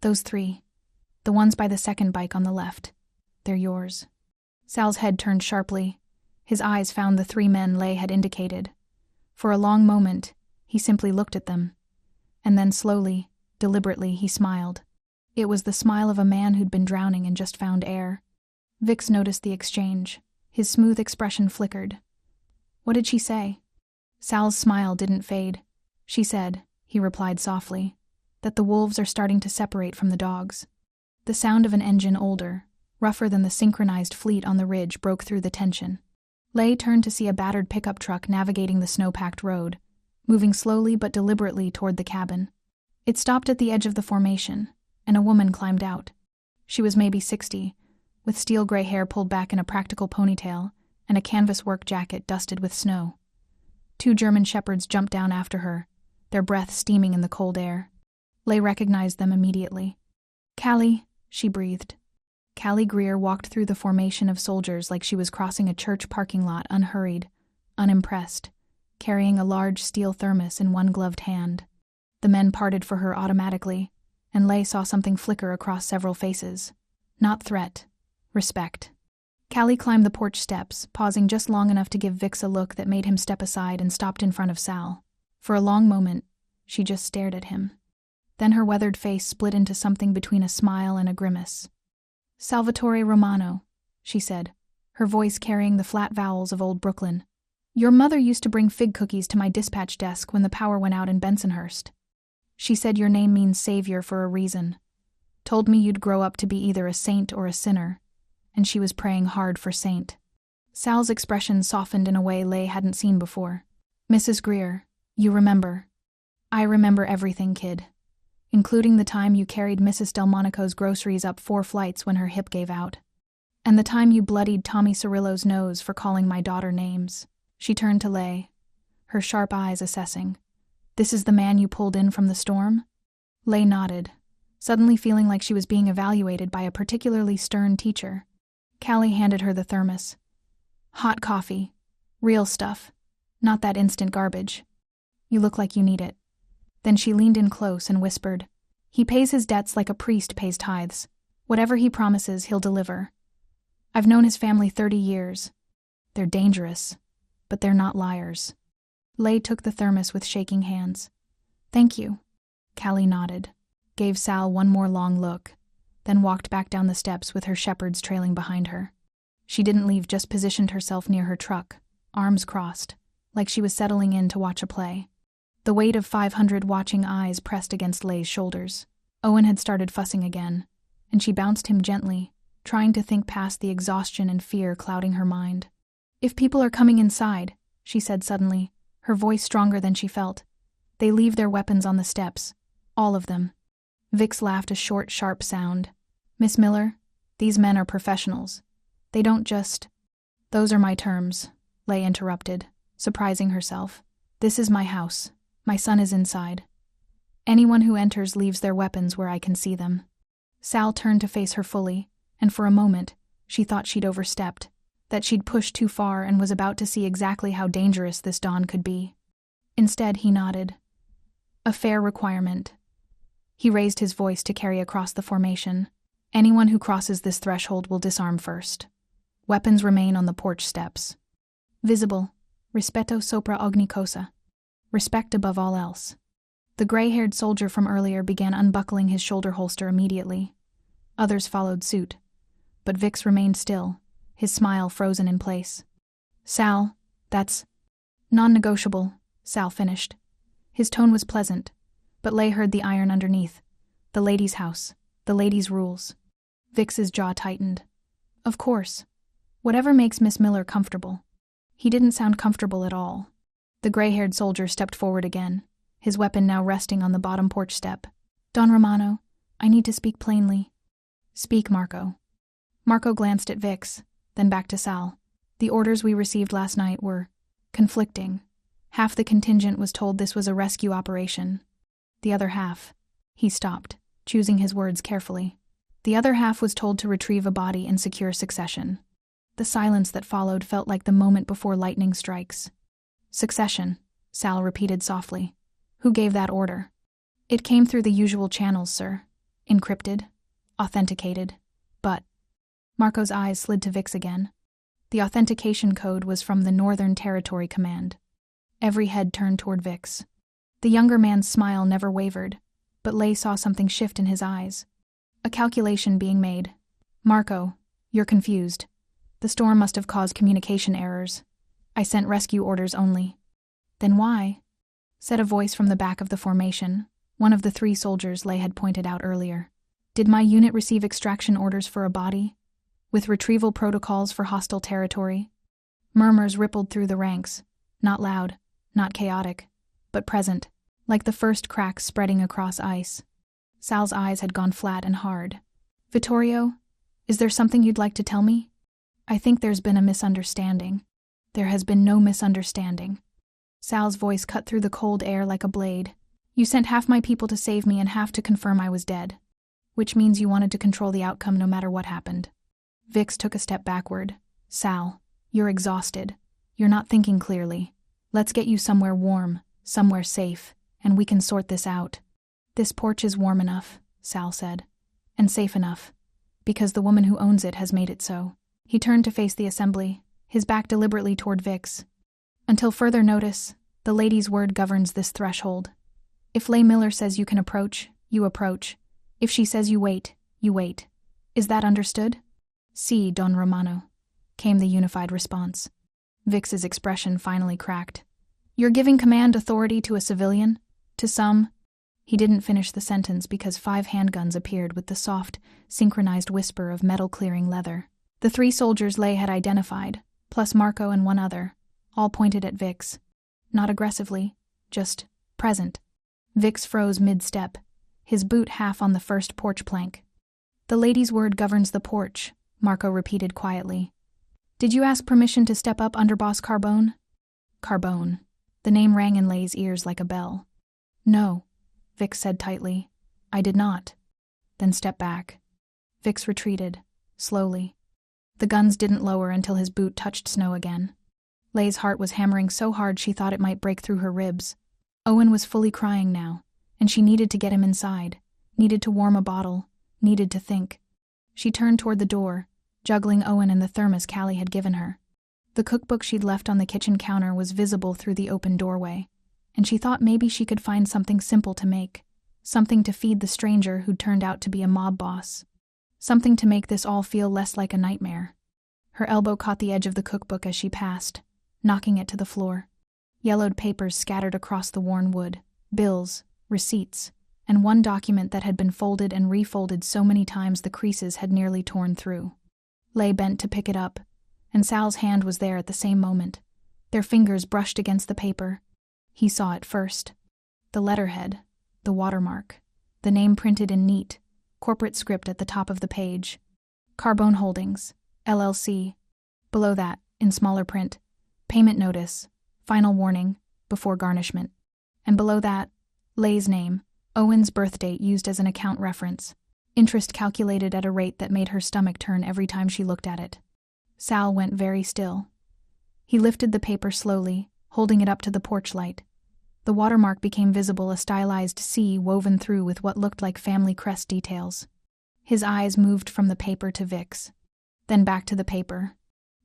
"Those 3, the ones by the second bike on the left, they're yours." Sal's head turned sharply. His eyes found the 3 men Lay had indicated. For a long moment, he simply looked at them. And then slowly, deliberately, he smiled. It was the smile of a man who'd been drowning and just found air. Vix noticed the exchange. His smooth expression flickered. "What did she say?" Sal's smile didn't fade. "She said," he replied softly, "that the wolves are starting to separate from the dogs." The sound of an engine older, rougher than the synchronized fleet on the ridge, broke through the tension. Lay turned to see a battered pickup truck navigating the snow-packed road, moving slowly but deliberately toward the cabin. It stopped at the edge of the formation, and a woman climbed out. She was maybe 60, with steel-gray hair pulled back in a practical ponytail and a canvas work jacket dusted with snow. 2 German shepherds jumped down after her, their breath steaming in the cold air. Lay recognized them immediately. "Callie," she breathed. Callie Greer walked through the formation of soldiers like she was crossing a church parking lot, unhurried, unimpressed, carrying a large steel thermos in one gloved hand. The men parted for her automatically, and Lay saw something flicker across several faces. Not threat, respect. Callie climbed the porch steps, pausing just long enough to give Vix a look that made him step aside, and stopped in front of Sal. For a long moment, she just stared at him. Then her weathered face split into something between a smile and a grimace. "Salvatore Romano," she said, her voice carrying the flat vowels of old Brooklyn. "Your mother used to bring fig cookies to my dispatch desk when the power went out in Bensonhurst. She said your name means savior for a reason. Told me you'd grow up to be either a saint or a sinner, and she was praying hard for saint." Sal's expression softened in a way Lay hadn't seen before. "Mrs. Greer, you remember." "I remember everything, kid. Including the time you carried Mrs. Delmonico's groceries up 4 flights when her hip gave out. And the time you bloodied Tommy Cirillo's nose for calling my daughter names." She turned to Lay, her sharp eyes assessing. "This is the man you pulled in from the storm?" Lay nodded, suddenly feeling like she was being evaluated by a particularly stern teacher. Callie handed her the thermos. "Hot coffee. Real stuff. Not that instant garbage. You look like you need it." Then she leaned in close and whispered, "He pays his debts like a priest pays tithes. Whatever he promises, he'll deliver. I've known his family 30 years. They're dangerous, but they're not liars." Lay took the thermos with shaking hands. "Thank you." Callie nodded, gave Sal one more long look, then walked back down the steps with her shepherds trailing behind her. She didn't leave, just positioned herself near her truck, arms crossed, like she was settling in to watch a play. The weight of 500 watching eyes pressed against Lay's shoulders. Owen had started fussing again, and she bounced him gently, trying to think past the exhaustion and fear clouding her mind. "If people are coming inside," she said suddenly, her voice stronger than she felt, "they leave their weapons on the steps. All of them." Vix laughed a short, sharp sound. "Miss Miller, these men are professionals. They don't just—" "Those are my terms," Lay interrupted, surprising herself. "This is my house. My son is inside. Anyone who enters leaves their weapons where I can see them." Sal turned to face her fully, and for a moment, she thought she'd overstepped, that she'd pushed too far and was about to see exactly how dangerous this Dawn could be. Instead, he nodded. "A fair requirement." He raised his voice to carry across the formation. "Anyone who crosses this threshold will disarm first. Weapons remain on the porch steps. Visible. Rispetto sopra ogni cosa." Respect above all else. The gray-haired soldier from earlier began unbuckling his shoulder holster immediately. Others followed suit. But Vix remained still, his smile frozen in place. Sal, that's non-negotiable, Sal finished. His tone was pleasant, but Lay heard the iron underneath. The lady's house, the lady's rules. Vix's jaw tightened. Of course. Whatever makes Miss Miller comfortable. He didn't sound comfortable at all. The gray-haired soldier stepped forward again, his weapon now resting on the bottom porch step. Don Romano, I need to speak plainly. Speak, Marco. Marco glanced at Vix, then back to Sal. The orders we received last night were conflicting. Half the contingent was told this was a rescue operation. The other half. He stopped, choosing his words carefully. The other half was told to retrieve a body and secure succession. The silence that followed felt like the moment before lightning strikes. Succession, Sal repeated softly. Who gave that order? It came through the usual channels, sir. Encrypted, authenticated, but... Marco's eyes slid to Vix again. The authentication code was from the Northern Territory Command. Every head turned toward Vix. The younger man's smile never wavered, but Lay saw something shift in his eyes. A calculation being made. Marco, you're confused. The storm must have caused communication errors. I sent rescue orders only. Then why? Said a voice from the back of the formation, one of the 3 soldiers Lay had pointed out earlier. Did my unit receive extraction orders for a body? With retrieval protocols for hostile territory? Murmurs rippled through the ranks, not loud, not chaotic, but present, like the first cracks spreading across ice. Sal's eyes had gone flat and hard. Vittorio, is there something you'd like to tell me? I think there's been a misunderstanding. There has been no misunderstanding. Sal's voice cut through the cold air like a blade. You sent half my people to save me and half to confirm I was dead. Which means you wanted to control the outcome no matter what happened. Vix took a step backward. Sal, you're exhausted. You're not thinking clearly. Let's get you somewhere warm, somewhere safe, and we can sort this out. This porch is warm enough, Sal said. And safe enough. Because the woman who owns it has made it so. He turned to face the assembly, his back deliberately toward Vix. Until further notice, the lady's word governs this threshold. If Lay Miller says you can approach, you approach. If she says you wait, you wait. Is that understood? Si, Don Romano, came the unified response. Vix's expression finally cracked. You're giving command authority to a civilian? To some? He didn't finish the sentence because 5 handguns appeared with the soft, synchronized whisper of metal-clearing leather. The 3 soldiers Lay had identified, plus Marco and 1 other, all pointed at Vix. Not aggressively, just present. Vix froze mid-step, his boot half on the first porch plank. The lady's word governs the porch, Marco repeated quietly. Did you ask permission to step up, Underboss Carbone? Carbone. The name rang in Lay's ears like a bell. No, Vix said tightly. I did not. Then step back. Vix retreated, slowly. The guns didn't lower until his boot touched snow again. Lay's heart was hammering so hard she thought it might break through her ribs. Owen was fully crying now, and she needed to get him inside, needed to warm a bottle, needed to think. She turned toward the door, juggling Owen and the thermos Callie had given her. The cookbook she'd left on the kitchen counter was visible through the open doorway, and she thought maybe she could find something simple to make, something to feed the stranger who'd turned out to be a mob boss, something to make this all feel less like a nightmare. Her elbow caught the edge of the cookbook as she passed, knocking it to the floor. Yellowed papers scattered across the worn wood, bills, receipts, and one document that had been folded and refolded so many times the creases had nearly torn through. Lay bent to pick it up, and Sal's hand was there at the same moment. Their fingers brushed against the paper. He saw it first. The letterhead, the watermark, the name printed in neat, corporate script at the top of the page. Carbone Holdings, LLC. Below that, in smaller print, payment notice, final warning, before garnishment. And below that, Lay's name, Owen's birth date used as an account reference, interest calculated at a rate that made her stomach turn every time she looked at it. Sal went very still. He lifted the paper slowly, holding it up to the porch light. The watermark became visible, a stylized C woven through with what looked like family crest details. His eyes moved from the paper to Vix, then back to the paper.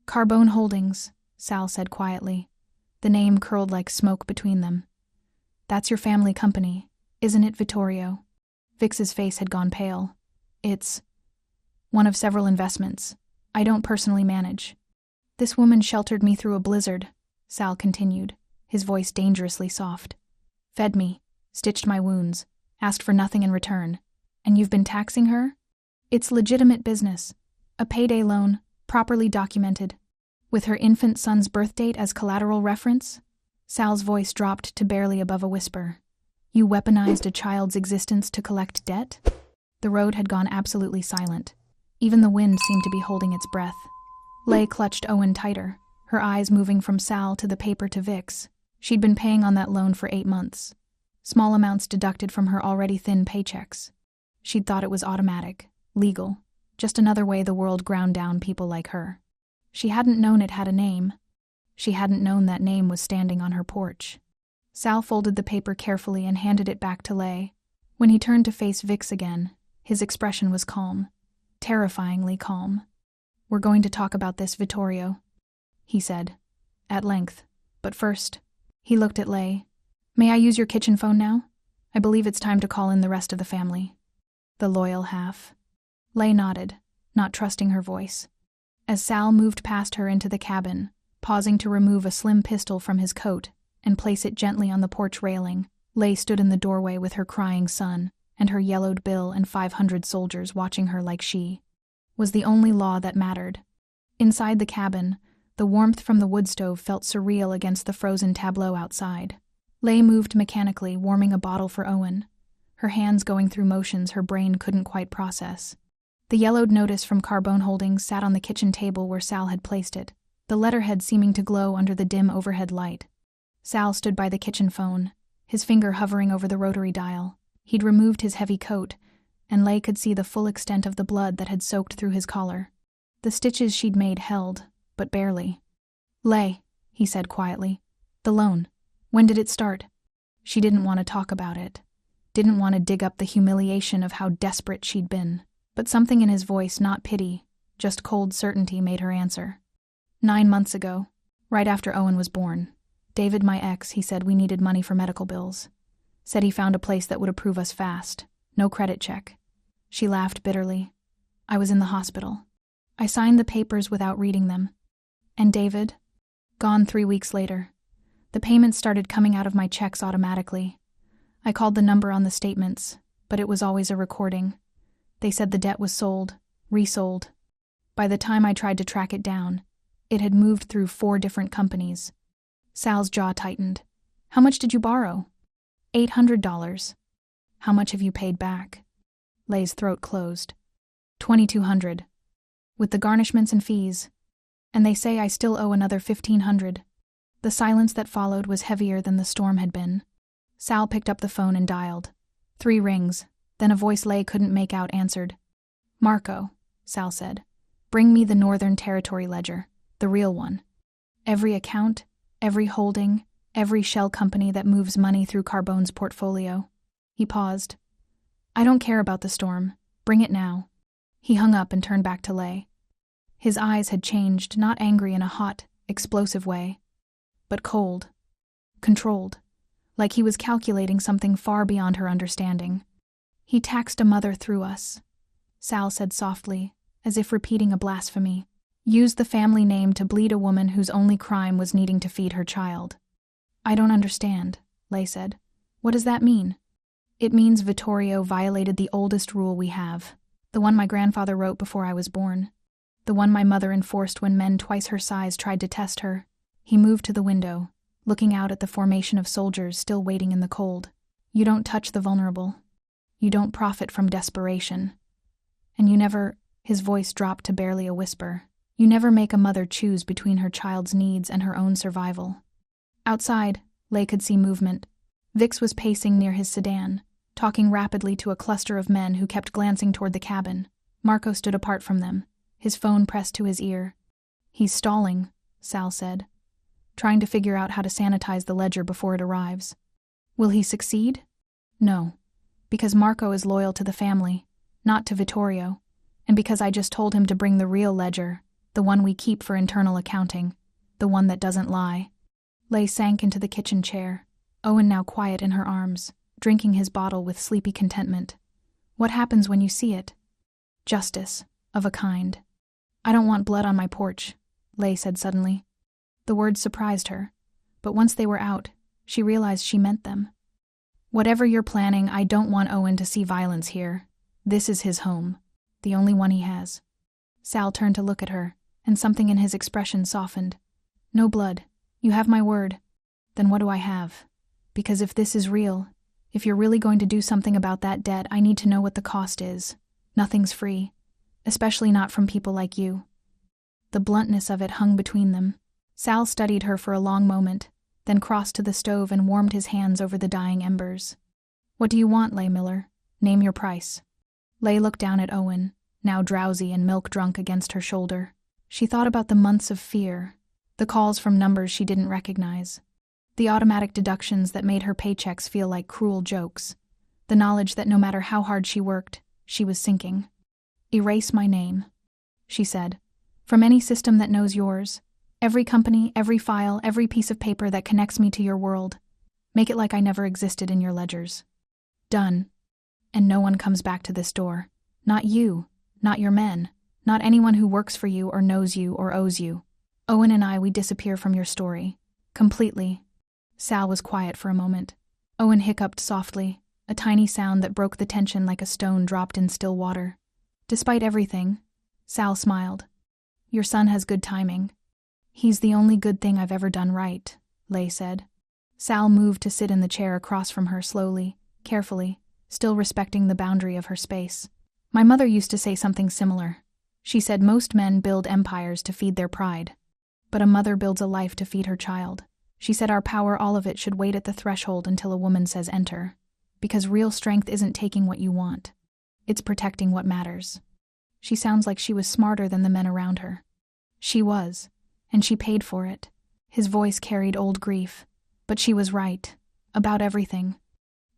Carbone Holdings, Sal said quietly. The name curled like smoke between them. That's your family company, isn't it, Vittorio? Vix's face had gone pale. It's one of several investments. I don't personally manage. This woman sheltered me through a blizzard, Sal continued, his voice dangerously soft. Fed me, stitched my wounds, asked for nothing in return. And you've been taxing her? It's legitimate business. A payday loan, properly documented. With her infant son's birth date as collateral reference? Sal's voice dropped to barely above a whisper. You weaponized a child's existence to collect debt? The road had gone absolutely silent. Even the wind seemed to be holding its breath. Leigh clutched Owen tighter, her eyes moving from Sal to the paper to Vix. She'd been paying on that loan for 8 months. Small amounts deducted from her already thin paychecks. She'd thought it was automatic, legal, just another way the world ground down people like her. She hadn't known it had a name. She hadn't known that name was standing on her porch. Sal folded the paper carefully and handed it back to Leigh. When he turned to face Vix again, his expression was calm, terrifyingly calm. We're going to talk about this, Vittorio, he said, at length. But first, he looked at Leigh. May I use your kitchen phone now? I believe it's time to call in the rest of the family. The loyal half. Leigh nodded, not trusting her voice. As Sal moved past her into the cabin, pausing to remove a slim pistol from his coat and place it gently on the porch railing, Leigh stood in the doorway with her crying son and her yellowed bill and 500 soldiers watching her like she was the only law that mattered. Inside the cabin, the warmth from the wood stove felt surreal against the frozen tableau outside. Leigh moved mechanically, warming a bottle for Owen, her hands going through motions her brain couldn't quite process. The yellowed notice from Carbone Holdings sat on the kitchen table where Sal had placed it, the letterhead seeming to glow under the dim overhead light. Sal stood by the kitchen phone, his finger hovering over the rotary dial. He'd removed his heavy coat, and Leigh could see the full extent of the blood that had soaked through his collar. The stitches she'd made held, but barely. Leigh, he said quietly. The loan. When did it start? She didn't want to talk about it. Didn't want to dig up the humiliation of how desperate she'd been. But something in his voice, not pity, just cold certainty, made her answer. 9 months ago, right after Owen was born. David, my ex, he said we needed money for medical bills. Said he found a place that would approve us fast. No credit check. She laughed bitterly. I was in the hospital. I signed the papers without reading them. And David? Gone 3 weeks later. The payments started coming out of my checks automatically. I called the number on the statements, but it was always a recording. They said the debt was sold, resold. By the time I tried to track it down, it had moved through 4 different companies. Sal's jaw tightened. How much did you borrow? $800. How much have you paid back? Leigh's throat closed. $2,200. With the garnishments and fees. And they say I still owe another $1,500. The silence that followed was heavier than the storm had been. Sal picked up the phone and dialed. 3 rings. Then a voice Leigh couldn't make out answered. Marco, Sal said. Bring me the Northern Territory ledger, the real one. Every account, every holding, every shell company that moves money through Carbone's portfolio. He paused. I don't care about the storm. Bring it now. He hung up and turned back to Leigh. His eyes had changed, not angry in a hot, explosive way, but cold, controlled, like he was calculating something far beyond her understanding. He taxed a mother through us, Sal said softly, as if repeating a blasphemy. Used the family name to bleed a woman whose only crime was needing to feed her child. I don't understand, Leigh said. What does that mean? It means Vittorio violated the oldest rule we have, the one my grandfather wrote before I was born, the one my mother enforced when men twice her size tried to test her. He moved to the window, looking out at the formation of soldiers still waiting in the cold. You don't touch the vulnerable. You don't profit from desperation. And you never, his voice dropped to barely a whisper, you never make a mother choose between her child's needs and her own survival. Outside, Leigh could see movement. Vix was pacing near his sedan, talking rapidly to a cluster of men who kept glancing toward the cabin. Marco stood apart from them, his phone pressed to his ear. He's stalling, Sal said, trying to figure out how to sanitize the ledger before it arrives. Will he succeed? No, because Marco is loyal to the family, not to Vittorio, and because I just told him to bring the real ledger, the one we keep for internal accounting, the one that doesn't lie. Leigh sank into the kitchen chair, Owen now quiet in her arms, drinking his bottle with sleepy contentment. What happens when you see it? Justice, of a kind. I don't want blood on my porch, Lay said suddenly. The words surprised her, but once they were out, she realized she meant them. Whatever you're planning, I don't want Owen to see violence here. This is his home, the only one he has. Sal turned to look at her, and something in his expression softened. No blood. You have my word. Then what do I have? Because if this is real, if you're really going to do something about that debt, I need to know what the cost is. Nothing's free, especially not from people like you. The bluntness of it hung between them. Sal studied her for a long moment, then crossed to the stove and warmed his hands over the dying embers. What do you want, Lay Miller? Name your price. Lay looked down at Owen, now drowsy and milk-drunk against her shoulder. She thought about the months of fear, the calls from numbers she didn't recognize, the automatic deductions that made her paychecks feel like cruel jokes, the knowledge that no matter how hard she worked, she was sinking. Erase my name, she said, from any system that knows yours. Every company, every file, every piece of paper that connects me to your world. Make it like I never existed in your ledgers. Done. And no one comes back to this door. Not you, not your men, not anyone who works for you or knows you or owes you. Owen and I, we disappear from your story. Completely. Sal was quiet for a moment. Owen hiccuped softly, a tiny sound that broke the tension like a stone dropped in still water. Despite everything, Sal smiled. Your son has good timing. He's the only good thing I've ever done right, Lay said. Sal moved to sit in the chair across from her slowly, carefully, still respecting the boundary of her space. My mother used to say something similar. She said most men build empires to feed their pride, but a mother builds a life to feed her child. She said our power, all of it, should wait at the threshold until a woman says enter, because real strength isn't taking what you want. It's protecting what matters. She sounds like she was smarter than the men around her. She was. And she paid for it. His voice carried old grief. But she was right. About everything.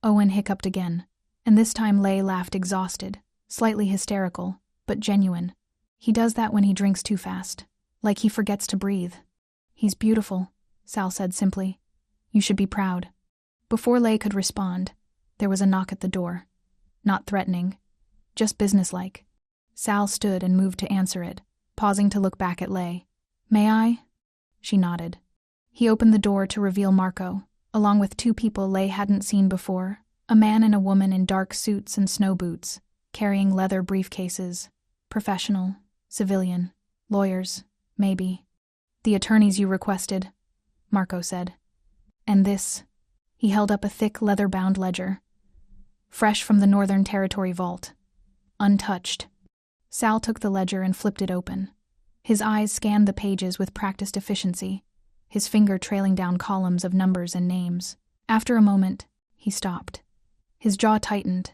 Owen hiccuped again, and this time Lay laughed exhausted, slightly hysterical, but genuine. He does that when he drinks too fast. Like he forgets to breathe. He's beautiful, Sal said simply. You should be proud. Before Lay could respond, there was a knock at the door. Not threatening, just businesslike. Sal stood and moved to answer it, pausing to look back at Lay. May I? She nodded. He opened the door to reveal Marco, along with two people Lay hadn't seen before, a man and a woman in dark suits and snow boots, carrying leather briefcases. Professional, civilian, lawyers, maybe. The attorneys you requested, Marco said. And this. He held up a thick leather-bound ledger. Fresh from the Northern Territory vault. Untouched. Sal took the ledger and flipped it open. His eyes scanned the pages with practiced efficiency, his finger trailing down columns of numbers and names. After a moment, he stopped. His jaw tightened.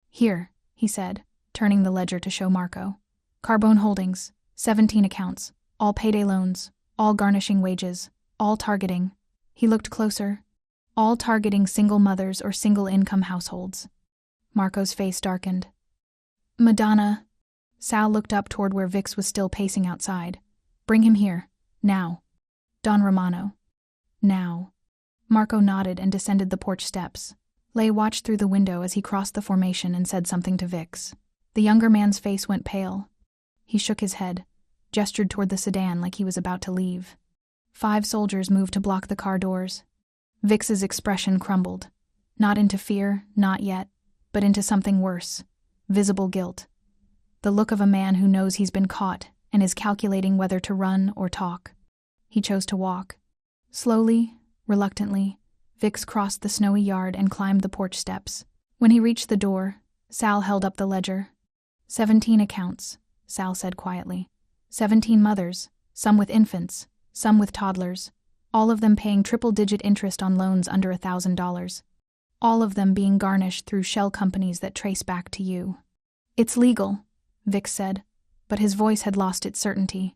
Here, he said, turning the ledger to show Marco. Carbone Holdings, 17 accounts, all payday loans, all garnishing wages, all targeting. He looked closer. All targeting single mothers or single-income households. Marco's face darkened. Madonna. Sal looked up toward where Vix was still pacing outside. Bring him here. Now. Don Romano. Now. Marco nodded and descended the porch steps. Lay watched through the window as he crossed the formation and said something to Vix. The younger man's face went pale. He shook his head, gestured toward the sedan like he was about to leave. 5 soldiers moved to block the car doors. Vix's expression crumbled. Not into fear, not yet, but into something worse. Visible guilt. The look of a man who knows he's been caught and is calculating whether to run or talk. He chose to walk. Slowly, reluctantly, Vix crossed the snowy yard and climbed the porch steps. When he reached the door, Sal held up the ledger. 17 accounts, Sal said quietly. 17 mothers, some with infants, some with toddlers, all of them paying triple-digit interest on loans under $1,000. All of them being garnished through shell companies that trace back to you. It's legal, Vix said, but his voice had lost its certainty.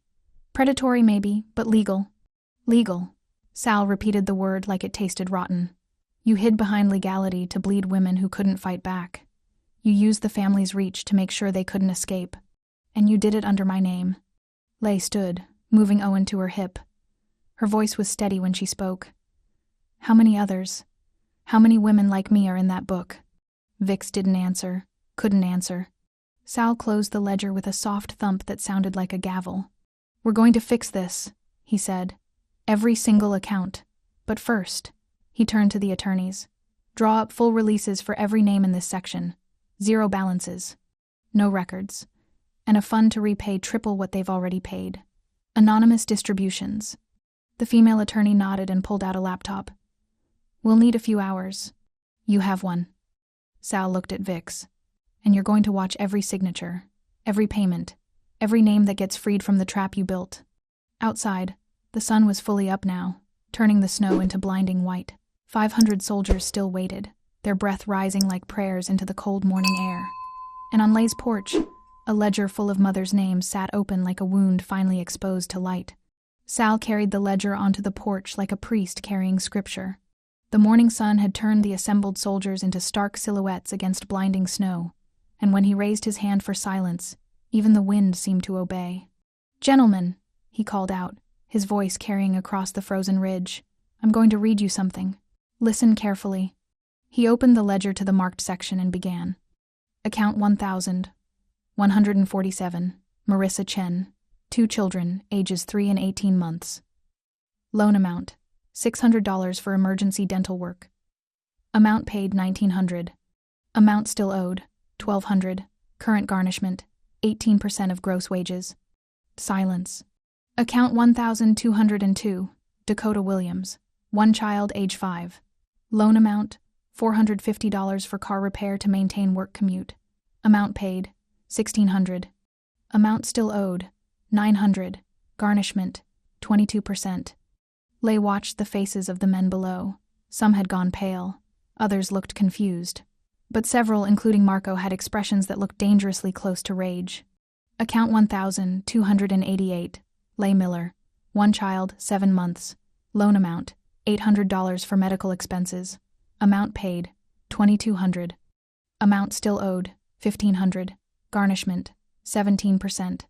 Predatory maybe, but legal. Legal. Sal repeated the word like it tasted rotten. You hid behind legality to bleed women who couldn't fight back. You used the family's reach to make sure they couldn't escape. And you did it under my name. Lay stood, moving Owen to her hip. Her voice was steady when she spoke. How many others? How many women like me are in that book? Vix didn't answer, couldn't answer. Sal closed the ledger with a soft thump that sounded like a gavel. We're going to fix this, he said. Every single account. But first, he turned to the attorneys. Draw up full releases for every name in this section. 0 balances. No records. And a fund to repay triple what they've already paid. Anonymous distributions. The female attorney nodded and pulled out a laptop. We'll need a few hours. You have one. Sal looked at Vix. And you're going to watch every signature, every payment, every name that gets freed from the trap you built. Outside, the sun was fully up now, turning the snow into blinding white. 500 soldiers still waited, their breath rising like prayers into the cold morning air. And on Lay's porch, a ledger full of mothers' names sat open like a wound finally exposed to light. Sal carried the ledger onto the porch like a priest carrying scripture. The morning sun had turned the assembled soldiers into stark silhouettes against blinding snow, and when he raised his hand for silence, even the wind seemed to obey. "Gentlemen," he called out, his voice carrying across the frozen ridge, "I'm going to read you something. Listen carefully." He opened the ledger to the marked section and began. Account 1,147, Marissa Chen, 2 children, ages 3 and 18 months. Loan amount, $600 for emergency dental work. Amount paid, $1,900. Amount still owed, $1,200. Current garnishment, 18% of gross wages. Silence. Account 1,202, Dakota Williams, 1 child, age 5. Loan amount, $450 for car repair to maintain work commute. Amount paid, $1,600. Amount still owed, $900. Garnishment, 22%. Lay watched the faces of the men below. Some had gone pale. Others looked confused. But several, including Marco, had expressions that looked dangerously close to rage. Account 1,288, Lay Miller, 1 child, 7 months. Loan amount, $800 for medical expenses. Amount paid, $2,200. Amount still owed, $1,500. Garnishment, 17%.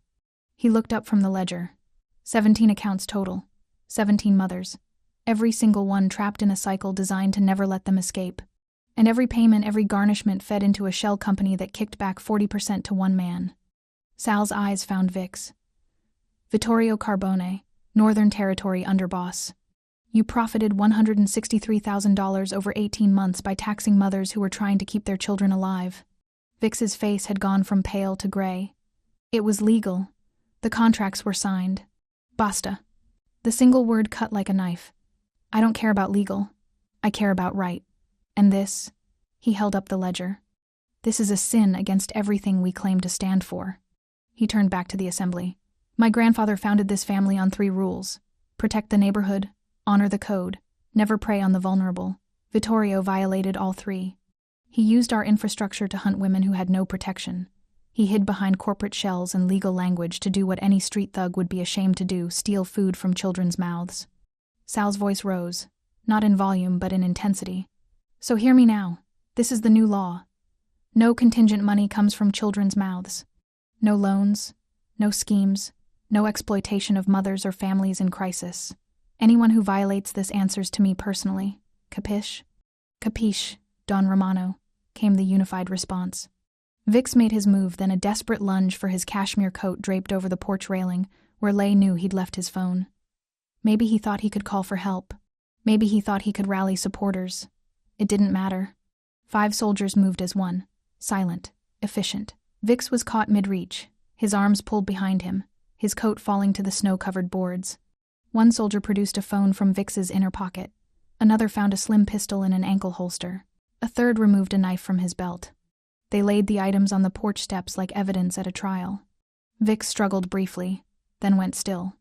He looked up from the ledger. 17 accounts total. 17 mothers. Every single one trapped in a cycle designed to never let them escape. And every payment, every garnishment fed into a shell company that kicked back 40% to one man. Sal's eyes found Vix. Vittorio Carbone, Northern Territory underboss. You profited $163,000 over 18 months by taxing mothers who were trying to keep their children alive. Vix's face had gone from pale to gray. It was legal. The contracts were signed. Basta. The single word cut like a knife. I don't care about legal. I care about right. And this, he held up the ledger. This is a sin against everything we claim to stand for. He turned back to the assembly. My grandfather founded this family on 3 rules. Protect the neighborhood, honor the code, never prey on the vulnerable. Vittorio violated all 3. He used our infrastructure to hunt women who had no protection. He hid behind corporate shells and legal language to do what any street thug would be ashamed to do, steal food from children's mouths. Sal's voice rose, not in volume but in intensity. So hear me now. This is the new law. No contingent money comes from children's mouths. No loans, no schemes, no exploitation of mothers or families in crisis. Anyone who violates this answers to me personally. Capiche? Capiche, Don Romano, came the unified response. Vix made his move, then a desperate lunge for his cashmere coat draped over the porch railing, where Lay knew he'd left his phone. Maybe he thought he could call for help. Maybe he thought he could rally supporters. It didn't matter. 5 soldiers moved as one, silent, efficient. Vix was caught mid-reach, his arms pulled behind him, his coat falling to the snow-covered boards. One soldier produced a phone from Vix's inner pocket. Another found a slim pistol in an ankle holster. A third removed a knife from his belt. They laid the items on the porch steps like evidence at a trial. Vix struggled briefly, then went still.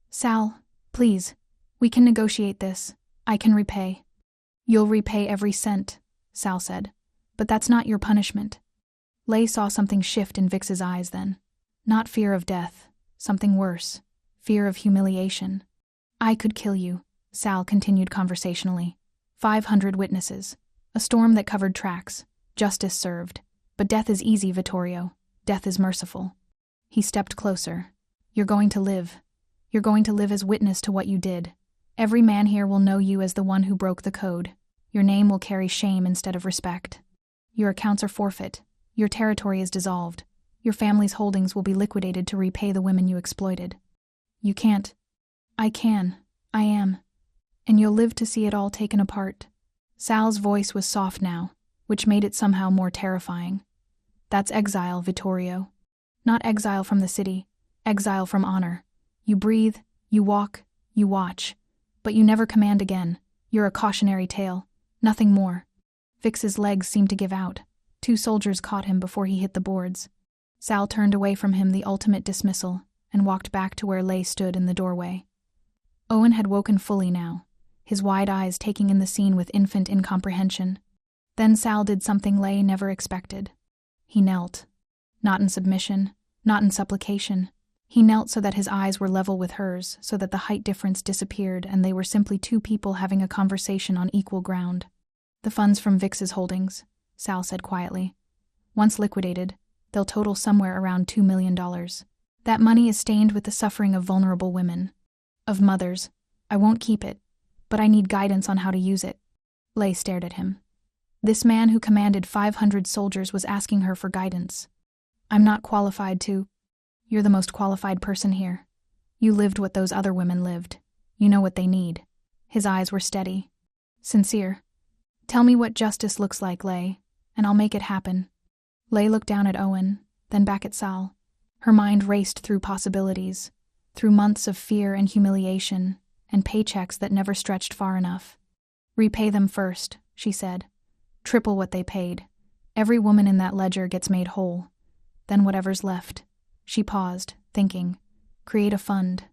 Sal, please, we can negotiate this. I can repay. You'll repay every cent, Sal said. But that's not your punishment. Lay saw something shift in Vix's eyes then. Not fear of death, something worse. Fear of humiliation. I could kill you, Sal continued conversationally. 500 witnesses. A storm that covered tracks. Justice served. But death is easy, Vittorio. Death is merciful. He stepped closer. You're going to live. You're going to live as witness to what you did. Every man here will know you as the one who broke the code. Your name will carry shame instead of respect. Your accounts are forfeit. Your territory is dissolved. Your family's holdings will be liquidated to repay the women you exploited. You can't. I can. I am. And you'll live to see it all taken apart. Sal's voice was soft now, which made it somehow more terrifying. That's exile, Vittorio. Not exile from the city, exile from honor. You breathe, you walk, you watch. But you never command again. You're a cautionary tale. Nothing more. Vix's legs seemed to give out. 2 soldiers caught him before he hit the boards. Sal turned away from him, the ultimate dismissal, and walked back to where Leigh stood in the doorway. Owen had woken fully now, his wide eyes taking in the scene with infant incomprehension. Then Sal did something Leigh never expected. He knelt. Not in submission, not in supplication. He knelt so that his eyes were level with hers, so that the height difference disappeared and they were simply 2 people having a conversation on equal ground. The funds from Vix's holdings, Sal said quietly. Once liquidated, they'll total somewhere around $2 million. That money is stained with the suffering of vulnerable women. Of mothers. I won't keep it, but I need guidance on how to use it. Leigh stared at him. This man who commanded 500 soldiers was asking her for guidance. I'm not qualified to. You're the most qualified person here. You lived what those other women lived. You know what they need. His eyes were steady. Sincere. Tell me what justice looks like, Leigh, and I'll make it happen. Leigh looked down at Owen, then back at Sal. Her mind raced through possibilities, through months of fear and humiliation, and paychecks that never stretched far enough. Repay them first, she said. Triple what they paid. Every woman in that ledger gets made whole. Then whatever's left. She paused, thinking. Create a fund.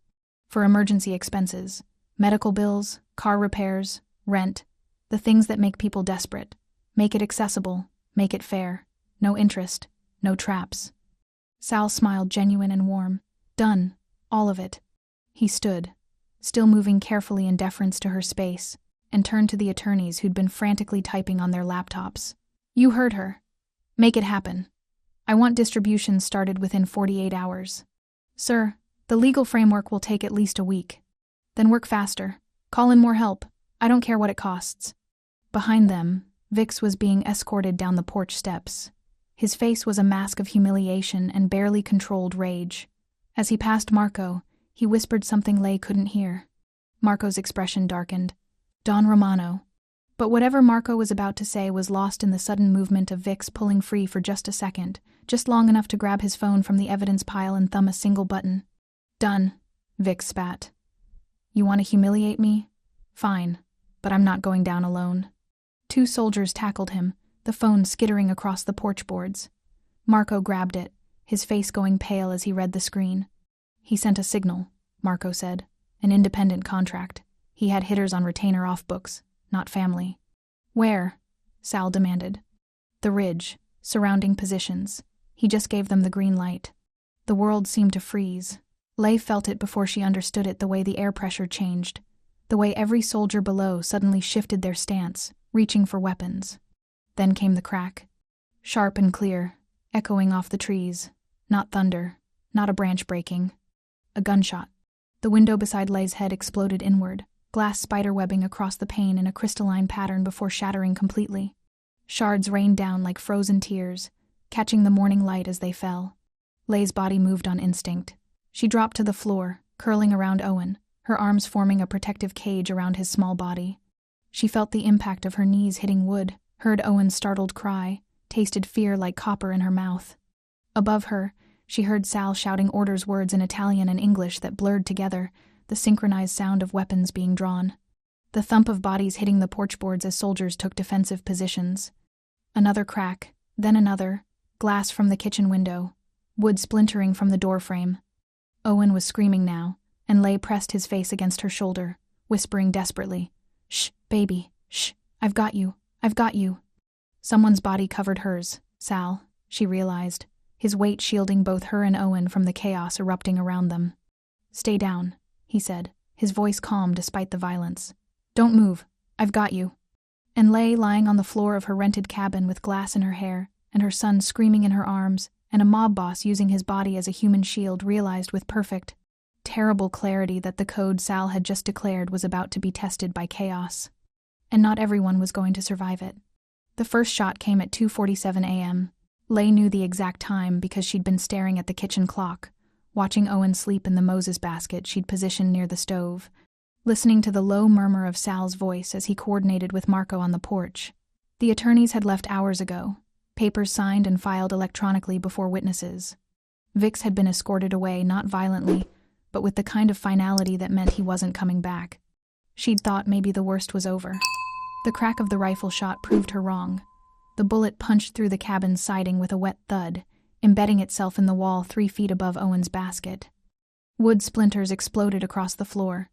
For emergency expenses. Medical bills, car repairs, rent. The things that make people desperate. Make it accessible. Make it fair. No interest. No traps. Sal smiled, genuine and warm. Done. All of it. He stood, still moving carefully in deference to her space, and turned to the attorneys who'd been frantically typing on their laptops. You heard her. Make it happen. I want distributions started within 48 hours. Sir, the legal framework will take at least a week. Then work faster. Call in more help. I don't care what it costs. Behind them, Vix was being escorted down the porch steps. His face was a mask of humiliation and barely controlled rage. As he passed Marco, he whispered something Leigh couldn't hear. Marco's expression darkened. Don Romano. But whatever Marco was about to say was lost in the sudden movement of Vix pulling free for just a second, just long enough to grab his phone from the evidence pile and thumb a single button. Done, Vix spat. You want to humiliate me? Fine, but I'm not going down alone. 2 soldiers tackled him, the phone skittering across the porch boards. Marco grabbed it, his face going pale as he read the screen. He sent a signal, Marco said. An independent contract. He had hitters on retainer off books, not family. Where? Sal demanded. The ridge, surrounding positions. He just gave them the green light. The world seemed to freeze. Leigh felt it before she understood it, the way the air pressure changed. The way every soldier below suddenly shifted their stance, reaching for weapons. Then came the crack. Sharp and clear, echoing off the trees. Not thunder, not a branch breaking. A gunshot. The window beside Leigh's head exploded inward, glass spiderwebbing across the pane in a crystalline pattern before shattering completely. Shards rained down like frozen tears, catching the morning light as they fell. Leigh's body moved on instinct. She dropped to the floor, curling around Owen, her arms forming a protective cage around his small body. She felt the impact of her knees hitting wood, heard Owen's startled cry, tasted fear like copper in her mouth. Above her, she heard Sal shouting orders, words in Italian and English that blurred together, the synchronized sound of weapons being drawn. The thump of bodies hitting the porch boards as soldiers took defensive positions. Another crack, then another, glass from the kitchen window, wood splintering from the doorframe. Owen was screaming now, and Leigh pressed his face against her shoulder, whispering desperately, "Shh, baby, shh, I've got you, I've got you." Someone's body covered hers, Sal, she realized, his weight shielding both her and Owen from the chaos erupting around them. "Stay down," he said, his voice calm despite the violence. "Don't move, I've got you." And Leigh, lying on the floor of her rented cabin with glass in her hair, and her son screaming in her arms, and a mob boss using his body as a human shield, realized with perfect, terrible clarity that the code Sal had just declared was about to be tested by chaos. and not everyone was going to survive it. The first shot came at 2:47 a.m. Lay knew the exact time because she'd been staring at the kitchen clock, watching Owen sleep in the Moses basket she'd positioned near the stove, listening to the low murmur of Sal's voice as he coordinated with Marco on the porch. The attorneys had left hours ago, papers signed and filed electronically before witnesses. Vix had been escorted away, not violently, but with the kind of finality that meant he wasn't coming back. She'd thought maybe the worst was over. The crack of the rifle shot proved her wrong. The bullet punched through the cabin's siding with a wet thud, embedding itself in the wall 3 feet above Owen's basket. Wood splinters exploded across the floor.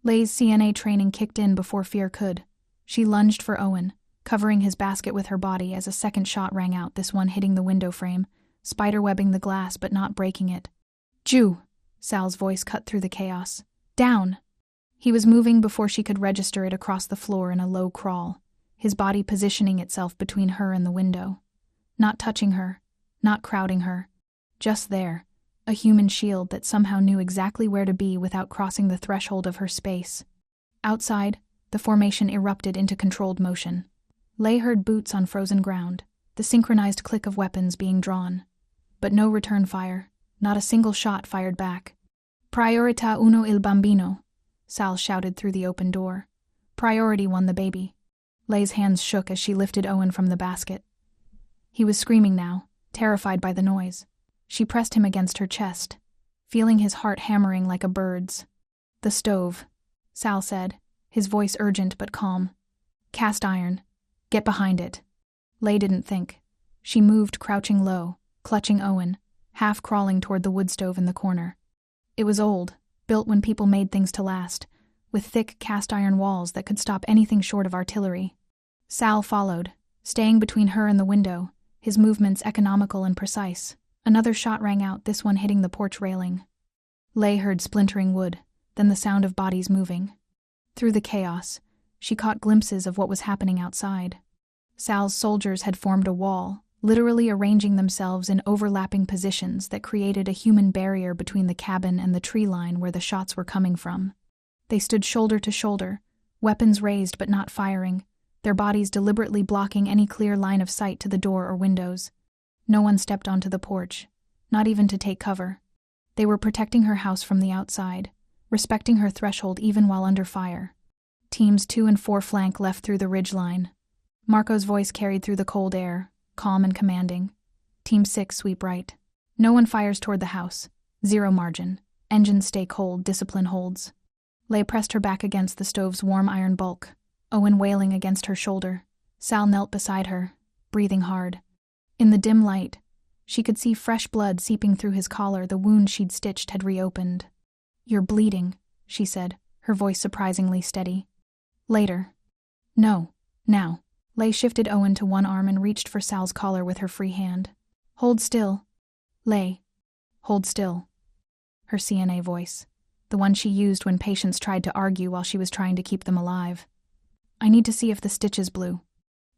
Lay's CNA training kicked in before fear could. She lunged for Owen, covering his basket with her body as a second shot rang out, this one hitting the window frame, spiderwebbing the glass but not breaking it. "Jew!" Sal's voice cut through the chaos. "Down!" He was moving before she could register it across the floor in a low crawl, his body positioning itself between her and the window. Not touching her, not crowding her. Just there, a human shield that somehow knew exactly where to be without crossing the threshold of her space. Outside, the formation erupted into controlled motion. Lay heard boots on frozen ground, the synchronized click of weapons being drawn. But no return fire, not a single shot fired back. "Priorità uno il bambino," Sal shouted through the open door. Priority one, the baby. Lay's hands shook as she lifted Owen from the basket. He was screaming now, terrified by the noise. She pressed him against her chest, feeling his heart hammering like a bird's. "The stove," Sal said, his voice urgent but calm. "Cast iron. Get behind it." Lay didn't think. She moved, crouching low, clutching Owen, half crawling toward the wood stove in the corner. It was old, built when people made things to last, with thick cast-iron walls that could stop anything short of artillery. Sal followed, staying between her and the window, his movements economical and precise. Another shot rang out, this one hitting the porch railing. Lay heard splintering wood, then the sound of bodies moving. Through the chaos, she caught glimpses of what was happening outside. Sal's soldiers had formed a wall, literally arranging themselves in overlapping positions that created a human barrier between the cabin and the tree line where the shots were coming from. They stood shoulder to shoulder, weapons raised but not firing, their bodies deliberately blocking any clear line of sight to the door or windows. No one stepped onto the porch, not even to take cover. They were protecting her house from the outside, respecting her threshold even while under fire. Teams 2 and 4 flank left through the ridge line. Marco's voice carried through the cold air, calm and commanding. Team 6 sweep right. No one fires toward the house. 0 margin. Engines stay cold, discipline holds. Lay pressed her back against the stove's warm iron bulk, Owen wailing against her shoulder. Sal knelt beside her, breathing hard. In the dim light, she could see fresh blood seeping through his collar. The wound she'd stitched had reopened. "You're bleeding," she said, her voice surprisingly steady. "Later." "No, now." Lay shifted Owen to one arm and reached for Sal's collar with her free hand. "Hold still." "Lay. Hold still." Her CNA voice, the one she used when patients tried to argue while she was trying to keep them alive. "I need to see if the stitches blew."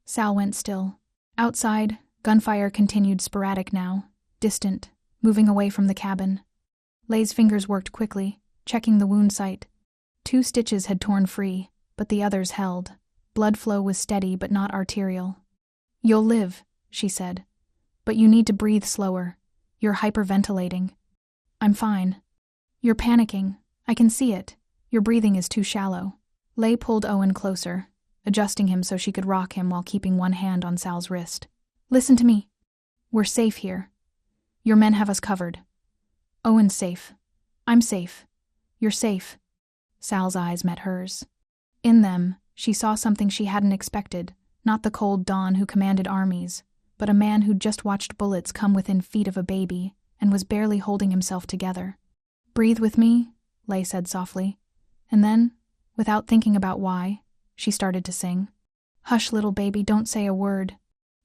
Sal went still. Outside, gunfire continued, sporadic now, distant, moving away from the cabin. Lay's fingers worked quickly, checking the wound site. 2 stitches had torn free, but the others held. Blood flow was steady but not arterial. "You'll live," she said. "But you need to breathe slower. You're hyperventilating." "I'm fine." "You're panicking. I can see it. Your breathing is too shallow." Lay pulled Owen closer, adjusting him so she could rock him while keeping one hand on Sal's wrist. "Listen to me. We're safe here. Your men have us covered. Owen's safe. I'm safe. You're safe." Sal's eyes met hers. In them, she saw something she hadn't expected, not the cold Don who commanded armies, but a man who'd just watched bullets come within feet of a baby and was barely holding himself together. "Breathe with me," Lay said softly, and then, without thinking about why, she started to sing. "Hush, little baby, don't say a word."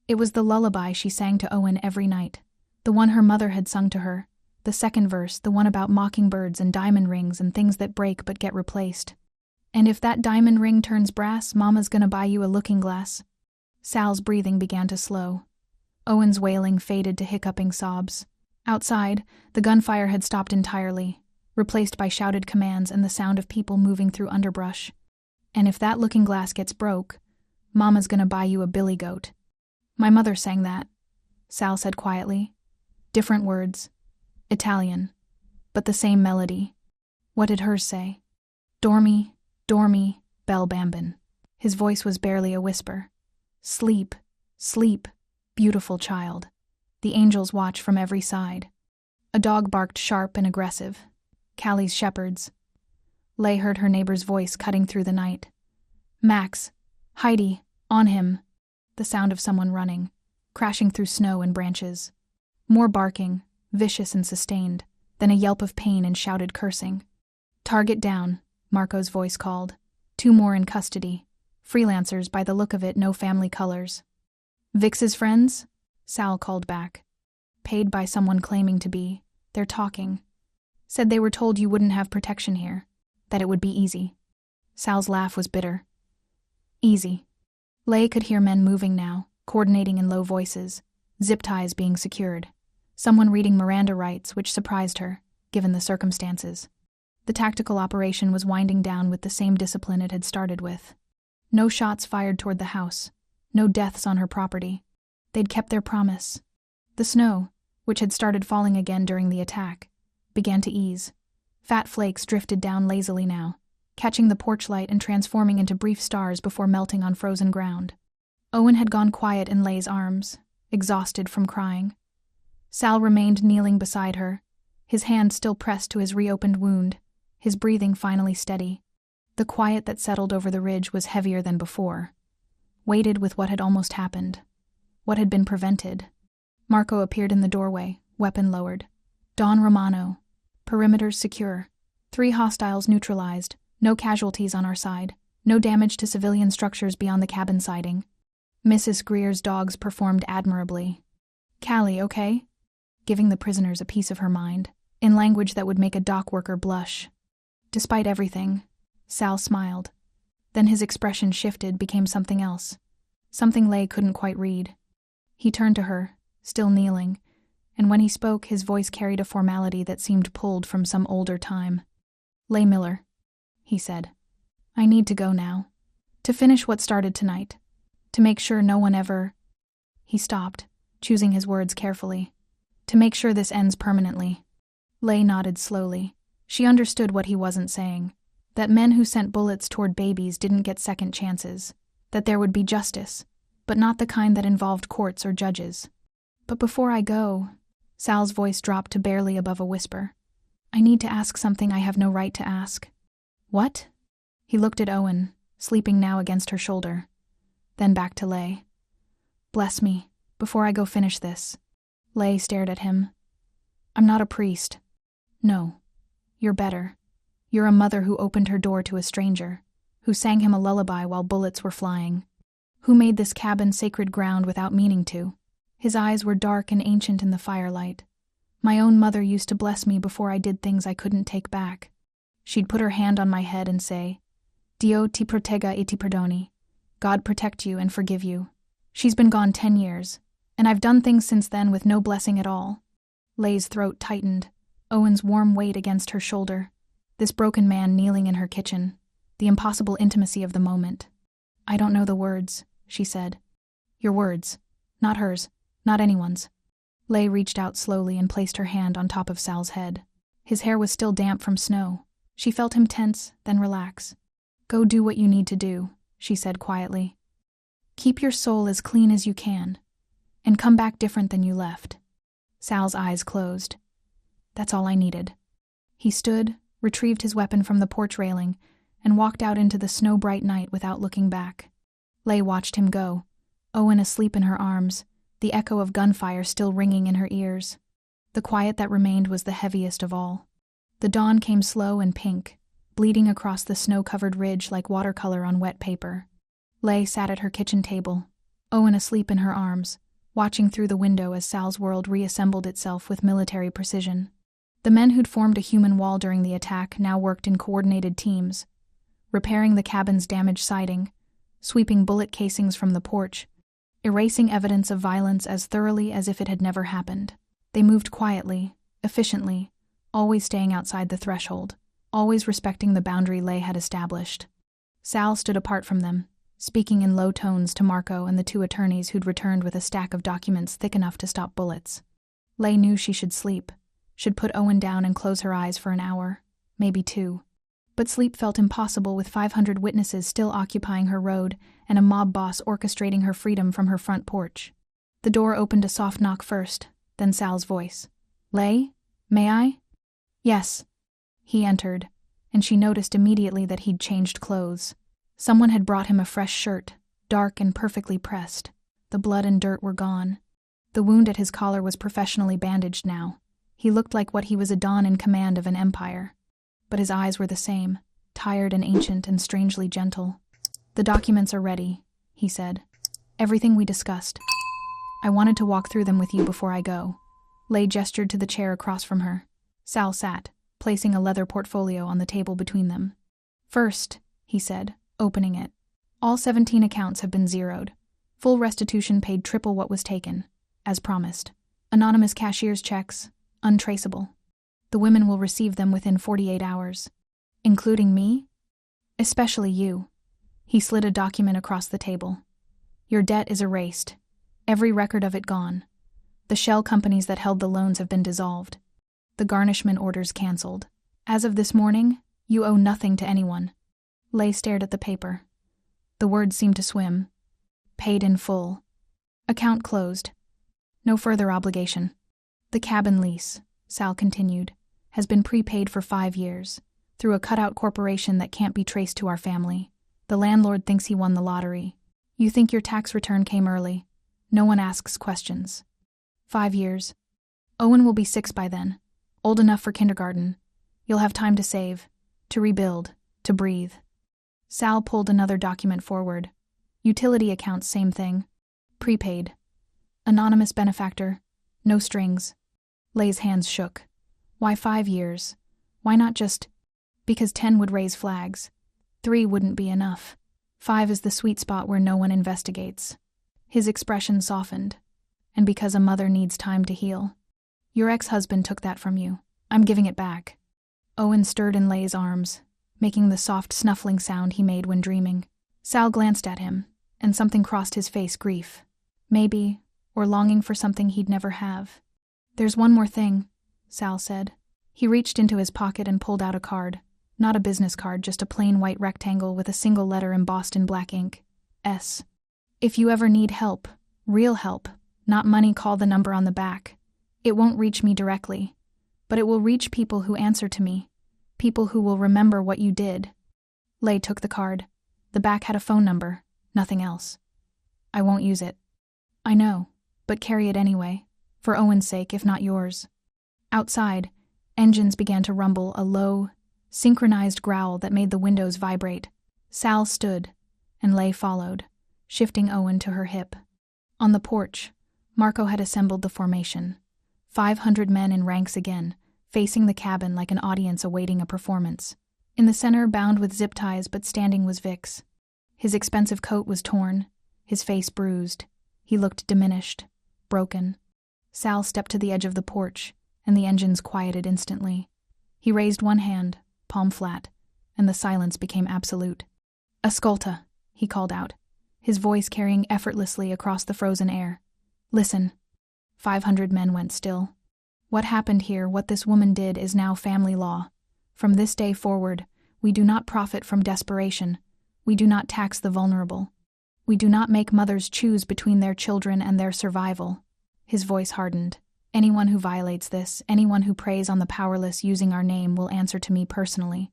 It was the lullaby she sang to Owen every night, the one her mother had sung to her, the second verse, the one about mockingbirds and diamond rings and things that break but get replaced. "And if that diamond ring turns brass, Mama's gonna buy you a looking glass." Sal's breathing began to slow. Owen's wailing faded to hiccuping sobs. Outside, the gunfire had stopped entirely, replaced by shouted commands and the sound of people moving through underbrush. And if that looking glass gets broke, Mama's gonna buy you a billy goat. My mother sang that, Sal said quietly. Different words. Italian. But the same melody. What did hers say? Dormi, dormi, bel bambin. His voice was barely a whisper. Sleep, sleep, beautiful child. The angels watch from every side. A dog barked sharp and aggressive. Callie's shepherds. Lay heard her neighbor's voice cutting through the night. Max, Heidi, on him. The sound of someone running, crashing through snow and branches. More barking, vicious and sustained, then a yelp of pain and shouted cursing. Target down, Marco's voice called. 2 more in custody. Freelancers, by the look of it, no family colors. Vix's friends? Sal called back. Paid by someone claiming to be. They're talking. Said they were told you wouldn't have protection here. That it would be easy. Sal's laugh was bitter. Easy. Lay could hear men moving now, coordinating in low voices, zip ties being secured. Someone reading Miranda rights, which surprised her, given the circumstances. The tactical operation was winding down with the same discipline it had started with. No shots fired toward the house. No deaths on her property. They'd kept their promise. The snow, which had started falling again during the attack, began to ease. Fat flakes drifted down lazily now, catching the porch light and transforming into brief stars before melting on frozen ground. Owen had gone quiet in Lay's arms, exhausted from crying. Sal remained kneeling beside her, his hand still pressed to his reopened wound, his breathing finally steady. The quiet that settled over the ridge was heavier than before, weighted with what had almost happened, what had been prevented. Marco appeared in the doorway, weapon lowered. Don Romano. Perimeters secure. 3 hostiles neutralized. No casualties on our side. No damage to civilian structures beyond the cabin siding. Mrs. Greer's dogs performed admirably. Callie, okay? Giving the prisoners a piece of her mind, in language that would make a dock worker blush. Despite everything, Sal smiled. Then his expression shifted, became something else. Something Lay couldn't quite read. He turned to her, still kneeling, and when he spoke, his voice carried a formality that seemed pulled from some older time. Lay Miller, he said. I need to go now. To finish what started tonight. To make sure no one ever... He stopped, choosing his words carefully. To make sure this ends permanently. Lay nodded slowly. She understood what he wasn't saying. That men who sent bullets toward babies didn't get second chances. That there would be justice, but not the kind that involved courts or judges. But before I go... Sal's voice dropped to barely above a whisper. I need to ask something I have no right to ask. What? He looked at Owen, sleeping now against her shoulder. Then back to Lay. Bless me, before I go finish this. Lay stared at him. I'm not a priest. No. You're better. You're a mother who opened her door to a stranger, who sang him a lullaby while bullets were flying, who made this cabin sacred ground without meaning to. His eyes were dark and ancient in the firelight. My own mother used to bless me before I did things I couldn't take back. She'd put her hand on my head and say, Dio ti protegga e ti perdoni. God protect you and forgive you. She's been gone 10 years, and I've done things since then with no blessing at all. Lay's throat tightened, Owen's warm weight against her shoulder. This broken man kneeling in her kitchen, the impossible intimacy of the moment. I don't know the words, she said. Your words, not hers. Not anyone's. Lay reached out slowly and placed her hand on top of Sal's head. His hair was still damp from snow. She felt him tense, then relax. Go do what you need to do, she said quietly. Keep your soul as clean as you can, and come back different than you left. Sal's eyes closed. That's all I needed. He stood, retrieved his weapon from the porch railing, and walked out into the snow-bright night without looking back. Lay watched him go, Owen asleep in her arms, the echo of gunfire still ringing in her ears. The quiet that remained was the heaviest of all. The dawn came slow and pink, bleeding across the snow-covered ridge like watercolor on wet paper. Lay sat at her kitchen table, Owen asleep in her arms, watching through the window as Sal's world reassembled itself with military precision. The men who'd formed a human wall during the attack now worked in coordinated teams, repairing the cabin's damaged siding, sweeping bullet casings from the porch, erasing evidence of violence as thoroughly as if it had never happened. They moved quietly, efficiently, always staying outside the threshold, always respecting the boundary Lay had established. Sal stood apart from them, speaking in low tones to Marco and the two attorneys who'd returned with a stack of documents thick enough to stop bullets. Leigh knew she should sleep, should put Owen down and close her eyes for an hour, maybe 2. But sleep felt impossible with 500 witnesses still occupying her road and a mob boss orchestrating her freedom from her front porch. The door opened a soft knock first, then Sal's voice. "Leigh, may I?" "Yes." He entered, and she noticed immediately that he'd changed clothes. Someone had brought him a fresh shirt, dark and perfectly pressed. The blood and dirt were gone. The wound at his collar was professionally bandaged now. He looked like what he was, a don in command of an empire. But his eyes were the same, tired and ancient and strangely gentle. "The documents are ready," he said. "Everything we discussed. I wanted to walk through them with you before I go." Leigh gestured to the chair across from her. Sal sat, placing a leather portfolio on the table between them. "First," he said, opening it. "All 17 accounts have been zeroed. Full restitution paid triple what was taken, as promised. Anonymous cashier's checks, untraceable. The women will receive them within 48 hours. Including me? Especially you." He slid a document across the table. "Your debt is erased. Every record of it gone. The shell companies that held the loans have been dissolved. The garnishment orders canceled. As of this morning, you owe nothing to anyone." Leigh stared at the paper. The words seemed to swim. "Paid in full. Account closed. No further obligation. The cabin lease," Sal continued, "has been prepaid for 5 years, through a cutout corporation that can't be traced to our family. The landlord thinks he won the lottery. You think your tax return came early. No one asks questions. 5 years. Owen will be 6 by then, old enough for kindergarten. You'll have time to save, to rebuild, to breathe." Sal pulled another document forward. "Utility accounts, same thing. Prepaid. Anonymous benefactor. No strings." Leigh's hands shook. "Why 5 years? Why not just—" "Because 10 would raise flags. 3 wouldn't be enough. 5 is the sweet spot where no one investigates." His expression softened. "And because a mother needs time to heal. Your ex-husband took that from you. I'm giving it back." Owen stirred in Leigh's arms, making the soft snuffling sound he made when dreaming. Sal glanced at him, and something crossed his face, grief. Maybe, or longing for something he'd never have. "There's one more thing," Sal said. He reached into his pocket and pulled out a card. Not a business card, just a plain white rectangle with a single letter embossed in black ink. S. "If you ever need help, real help, not money, call the number on the back. It won't reach me directly, but it will reach people who answer to me, people who will remember what you did." Leigh took the card. The back had a phone number, nothing else. "I won't use it." "I know, but carry it anyway, for Owen's sake if not yours." Outside, engines began to rumble, a low, synchronized growl that made the windows vibrate. Sal stood, and Leigh followed, shifting Owen to her hip. On the porch, Marco had assembled the formation. 500 men in ranks again, facing the cabin like an audience awaiting a performance. In the center, bound with zip ties but standing, was Vix. His expensive coat was torn, his face bruised. He looked diminished, broken. Sal stepped to the edge of the porch, and the engines quieted instantly. He raised one hand, palm flat, and the silence became absolute. "Ascolta," he called out, his voice carrying effortlessly across the frozen air. "Listen." 500 men went still. "What happened here, what this woman did, is now family law. From this day forward, we do not profit from desperation. We do not tax the vulnerable. We do not make mothers choose between their children and their survival." His voice hardened. "Anyone who violates this, anyone who preys on the powerless using our name, will answer to me personally.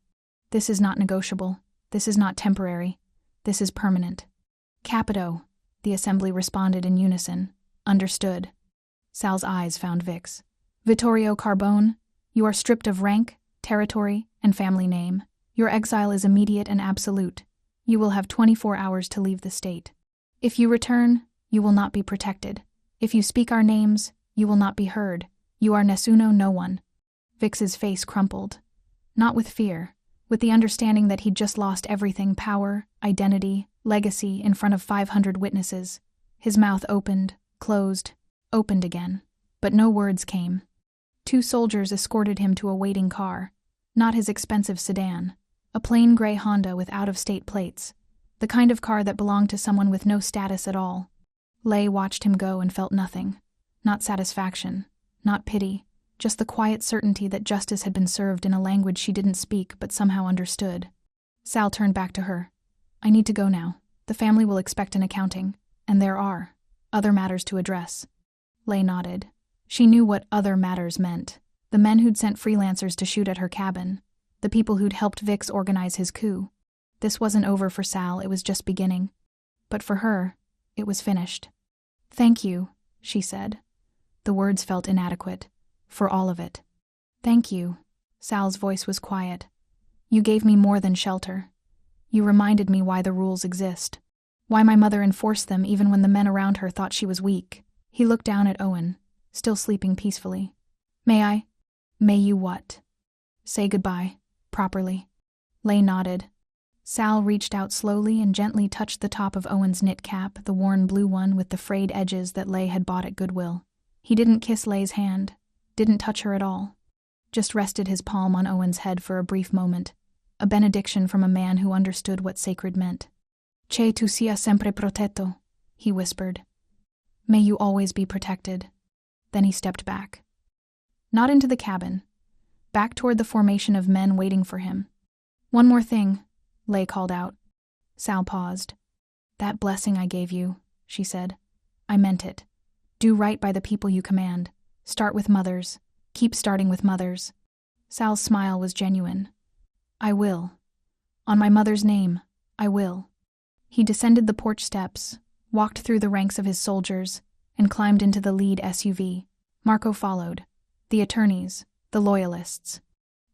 This is not negotiable. This is not temporary. This is permanent." "Capito," the assembly responded in unison. "Understood." Sal's eyes found Vix. "Vittorio Carbone, you are stripped of rank, territory, and family name. Your exile is immediate and absolute. You will have 24 hours to leave the state. If you return, you will not be protected. If you speak our names, you will not be heard. You are nessuno, no one." Vix's face crumpled. Not with fear, with the understanding that he'd just lost everything: power, identity, legacy, in front of 500 witnesses. His mouth opened, closed, opened again. But no words came. 2 soldiers escorted him to a waiting car. Not his expensive sedan, A plain gray Honda with out-of-state plates. The kind of car that belonged to someone with no status at all. Lei watched him go and felt nothing. Not satisfaction. Not pity. Just the quiet certainty that justice had been served in a language she didn't speak but somehow understood. Sal turned back to her. I need to go now. The family will expect an accounting. And there are other matters to address. Lei nodded. She knew what other matters meant. The men who'd sent freelancers to shoot at her cabin. The people who'd helped Vix organize his coup. This wasn't over for Sal, it was just beginning. But for her, it was finished. Thank you, she said. The words felt inadequate. For all of it. Thank you. Sal's voice was quiet. You gave me more than shelter. You reminded me why the rules exist. Why my mother enforced them even when the men around her thought she was weak. He looked down at Owen, still sleeping peacefully. May I? May you what? Say goodbye, properly. Lei nodded. Sal reached out slowly and gently touched the top of Owen's knit cap, the worn blue one with the frayed edges that Lei had bought at Goodwill. He didn't kiss Lei's hand. Didn't touch her at all. Just rested his palm on Owen's head for a brief moment. A benediction from a man who understood what sacred meant. Che tu sia sempre protetto, he whispered. May you always be protected. Then he stepped back. Not into the cabin. Back toward the formation of men waiting for him. One more thing, Lei called out. Sal paused. That blessing I gave you, she said. I meant it. Do right by the people you command. Start with mothers. Keep starting with mothers. Sal's smile was genuine. I will. On my mother's name, I will. He descended the porch steps, walked through the ranks of his soldiers, and climbed into the lead SUV. Marco followed. The attorneys, the loyalists.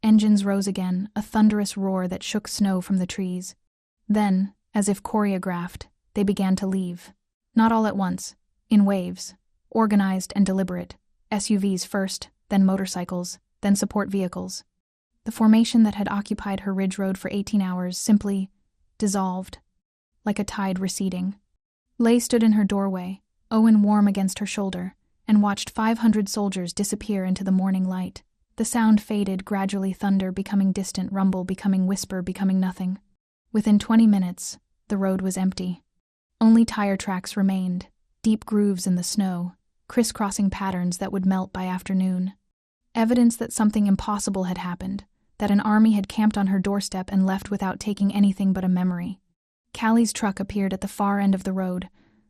Engines rose again, a thunderous roar that shook snow from the trees. Then, as if choreographed, they began to leave. Not all at once, in waves, organized and deliberate. SUVs first, then motorcycles, then support vehicles. The formation that had occupied her ridge road for 18 hours simply dissolved, like a tide receding. Lei stood in her doorway, Owen warm against her shoulder, and watched 500 soldiers disappear into the morning light. The sound faded, gradually thunder becoming distant, rumble becoming whisper, becoming nothing. Within 20 minutes, the road was empty. Only tire tracks remained, deep grooves in the snow, crisscrossing patterns that would melt by afternoon. Evidence that something impossible had happened, that an army had camped on her doorstep and left without taking anything but a memory. Callie's truck appeared at the far end of the road,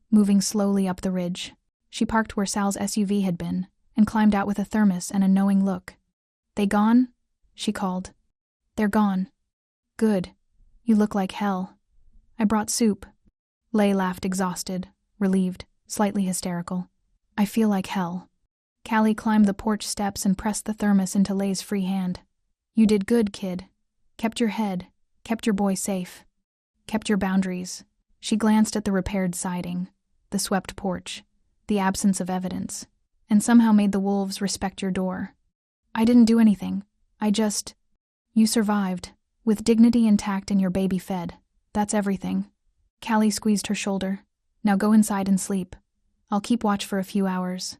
moving slowly up the ridge. She parked where Sal's SUV had been, and climbed out with a thermos and a knowing look. They gone? She called. They're gone. Good. You look like hell. I brought soup. Lei laughed, exhausted, relieved, slightly hysterical. I feel like hell. Callie climbed the porch steps and pressed the thermos into Lei's free hand. You did good, kid. Kept your head, kept your boy safe. Kept your boundaries. She glanced at the repaired siding, the swept porch, the absence of evidence, and somehow made the wolves respect your door. I didn't do anything. You survived, with dignity intact and your baby fed. That's everything. Callie squeezed her shoulder. Now go inside and sleep. I'll keep watch for a few hours.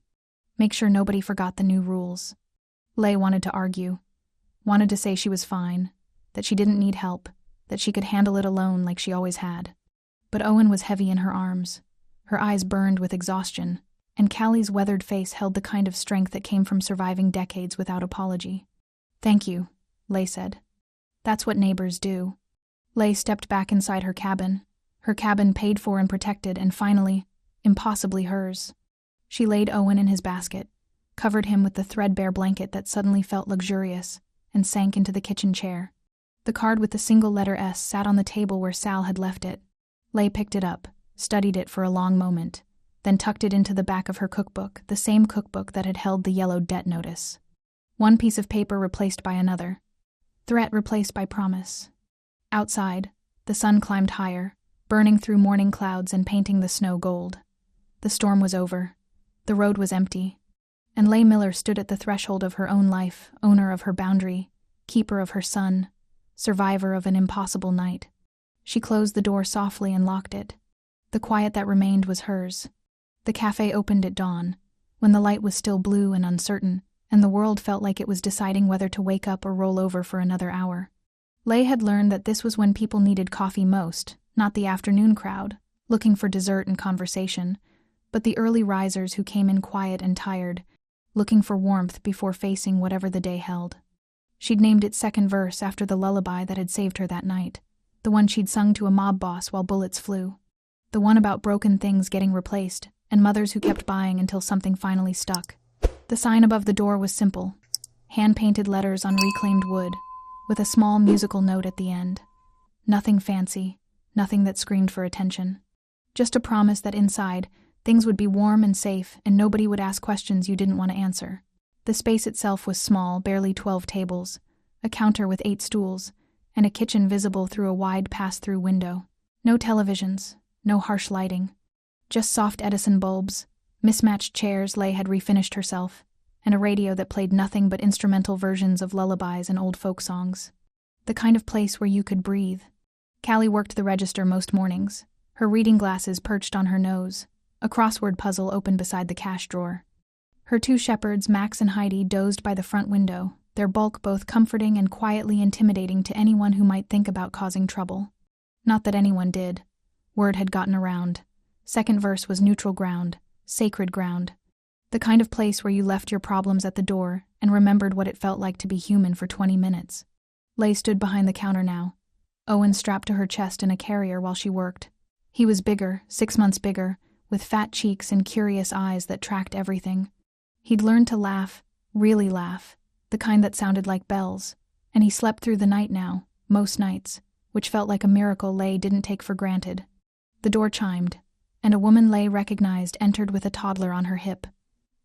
Make sure nobody forgot the new rules. Lei wanted to argue. Wanted to say she was fine, that she didn't need help, that she could handle it alone like she always had. But Owen was heavy in her arms. Her eyes burned with exhaustion, and Callie's weathered face held the kind of strength that came from surviving decades without apology. Thank you, Lei said. That's what neighbors do. Lei stepped back inside her cabin paid for and protected, and finally, impossibly hers. She laid Owen in his basket, covered him with the threadbare blanket that suddenly felt luxurious, and sank into the kitchen chair. The card with the single letter S sat on the table where Sal had left it. Lei picked it up, studied it for a long moment, then tucked it into the back of her cookbook, the same cookbook that had held the yellowed debt notice. One piece of paper replaced by another. Threat replaced by promise. Outside, the sun climbed higher, burning through morning clouds and painting the snow gold. The storm was over. The road was empty. And Lei Miller stood at the threshold of her own life, owner of her boundary, keeper of her son, survivor of an impossible night. She closed the door softly and locked it. The quiet that remained was hers. The cafe opened at dawn, when the light was still blue and uncertain, and the world felt like it was deciding whether to wake up or roll over for another hour. Lay had learned that this was when people needed coffee most, not the afternoon crowd, looking for dessert and conversation, but the early risers who came in quiet and tired, looking for warmth before facing whatever the day held. She'd named its second verse after the lullaby that had saved her that night, the one she'd sung to a mob boss while bullets flew, the one about broken things getting replaced and mothers who kept buying until something finally stuck. The sign above the door was simple, hand-painted letters on reclaimed wood, with a small musical note at the end. Nothing fancy, nothing that screamed for attention. Just a promise that inside, things would be warm and safe and nobody would ask questions you didn't want to answer. The space itself was small, barely 12 tables, a counter with 8 stools, and a kitchen visible through a wide pass-through window. No televisions, no harsh lighting, just soft Edison bulbs, mismatched chairs Lay had refinished herself, and a radio that played nothing but instrumental versions of lullabies and old folk songs. The kind of place where you could breathe. Callie worked the register most mornings, her reading glasses perched on her nose, a crossword puzzle open beside the cash drawer. Her 2 shepherds, Max and Heidi, dozed by the front window, their bulk both comforting and quietly intimidating to anyone who might think about causing trouble. Not that anyone did. Word had gotten around. Second verse was neutral ground, sacred ground. The kind of place where you left your problems at the door and remembered what it felt like to be human for 20 minutes. Lay stood behind the counter now, Owen strapped to her chest in a carrier while she worked. He was bigger, 6 months bigger, with fat cheeks and curious eyes that tracked everything. He'd learned to laugh, really laugh, the kind that sounded like bells, and he slept through the night now, most nights, which felt like a miracle Lay didn't take for granted. The door chimed, and a woman Lay recognized entered with a toddler on her hip.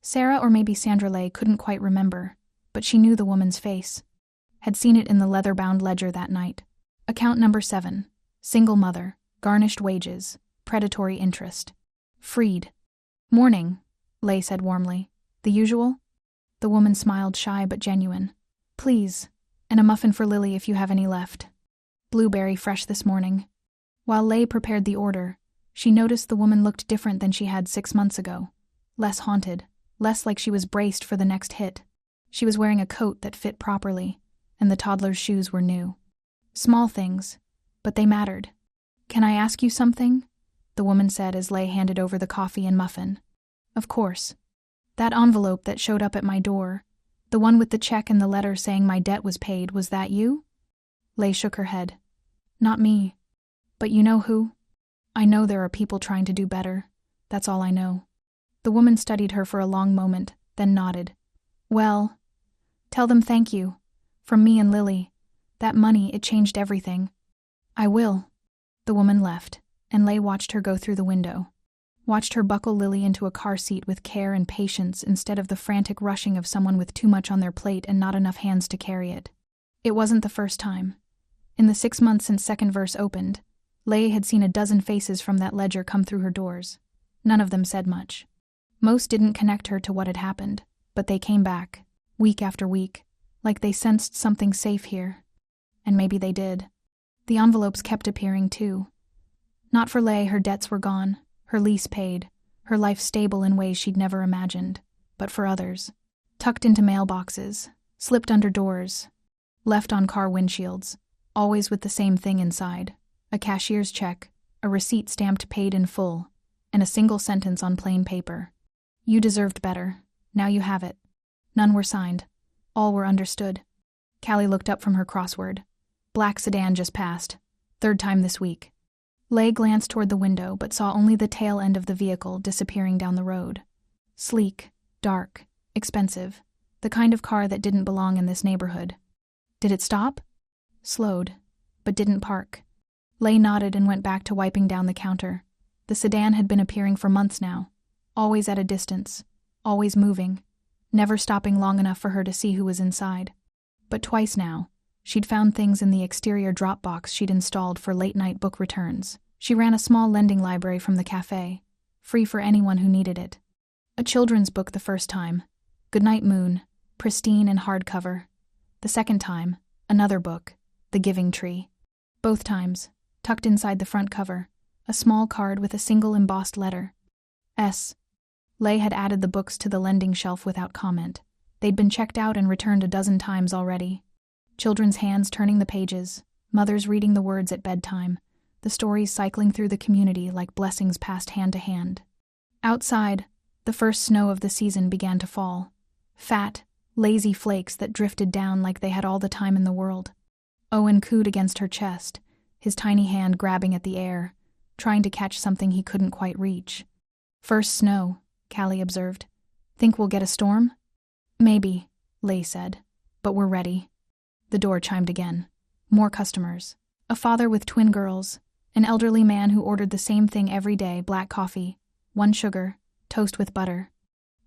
Sarah or maybe Sandra Lay couldn't quite remember, but she knew the woman's face. Had seen it in the leather-bound ledger that night. Account number 7. Single mother, garnished wages, predatory interest. Freed. Morning, Lay said warmly. The usual? The woman smiled, shy but genuine. Please, and a muffin for Lily if you have any left. Blueberry fresh this morning. While Lay prepared the order, she noticed the woman looked different than she had 6 months ago. Less haunted, less like she was braced for the next hit. She was wearing a coat that fit properly, and the toddler's shoes were new. Small things, but they mattered. Can I ask you something? The woman said as Lay handed over the coffee and muffin. Of course. That envelope that showed up at my door, the one with the check and the letter saying my debt was paid, was that you? Lay shook her head. Not me. But you know who? I know there are people trying to do better. That's all I know. The woman studied her for a long moment, then nodded. Well, tell them thank you. From me and Lily. That money, it changed everything. I will. The woman left, and Lay watched her go through the window. Watched her buckle Lily into a car seat with care and patience instead of the frantic rushing of someone with too much on their plate and not enough hands to carry it. It wasn't the first time. In the 6 months since second verse opened, Lay had seen a dozen faces from that ledger come through her doors. None of them said much. Most didn't connect her to what had happened, but they came back, week after week, like they sensed something safe here. And maybe they did. The envelopes kept appearing too. Not for Lay, her debts were gone, her lease paid, her life stable in ways she'd never imagined, but for others. Tucked into mailboxes, slipped under doors, left on car windshields, always with the same thing inside. A cashier's check, a receipt stamped paid in full, and a single sentence on plain paper. You deserved better. Now you have it. None were signed. All were understood. Callie looked up from her crossword. Black sedan just passed. 3rd time this week. Lay glanced toward the window but saw only the tail end of the vehicle disappearing down the road. Sleek, dark, expensive. The kind of car that didn't belong in this neighborhood. Did it stop? Slowed, but didn't park. Lay nodded and went back to wiping down the counter. The sedan had been appearing for months now. Always at a distance. Always moving. Never stopping long enough for her to see who was inside. But twice now, she'd found things in the exterior drop box she'd installed for late-night book returns. She ran a small lending library from the cafe, free for anyone who needed it. A children's book the first time, Goodnight Moon, pristine and hardcover. The second time, another book, The Giving Tree. Both times, tucked inside the front cover, a small card with a single embossed letter. S. Lay had added the books to the lending shelf without comment. They'd been checked out and returned a dozen times already. Children's hands turning the pages, mothers reading the words at bedtime, the stories cycling through the community like blessings passed hand to hand. Outside, the first snow of the season began to fall. Fat, lazy flakes that drifted down like they had all the time in the world. Owen cooed against her chest, his tiny hand grabbing at the air, trying to catch something he couldn't quite reach. "First snow," Callie observed. "Think we'll get a storm?" "Maybe," Lay said, "but we're ready." The door chimed again. More customers. A father with twin girls, an elderly man who ordered the same thing every day, black coffee, 1 sugar, toast with butter.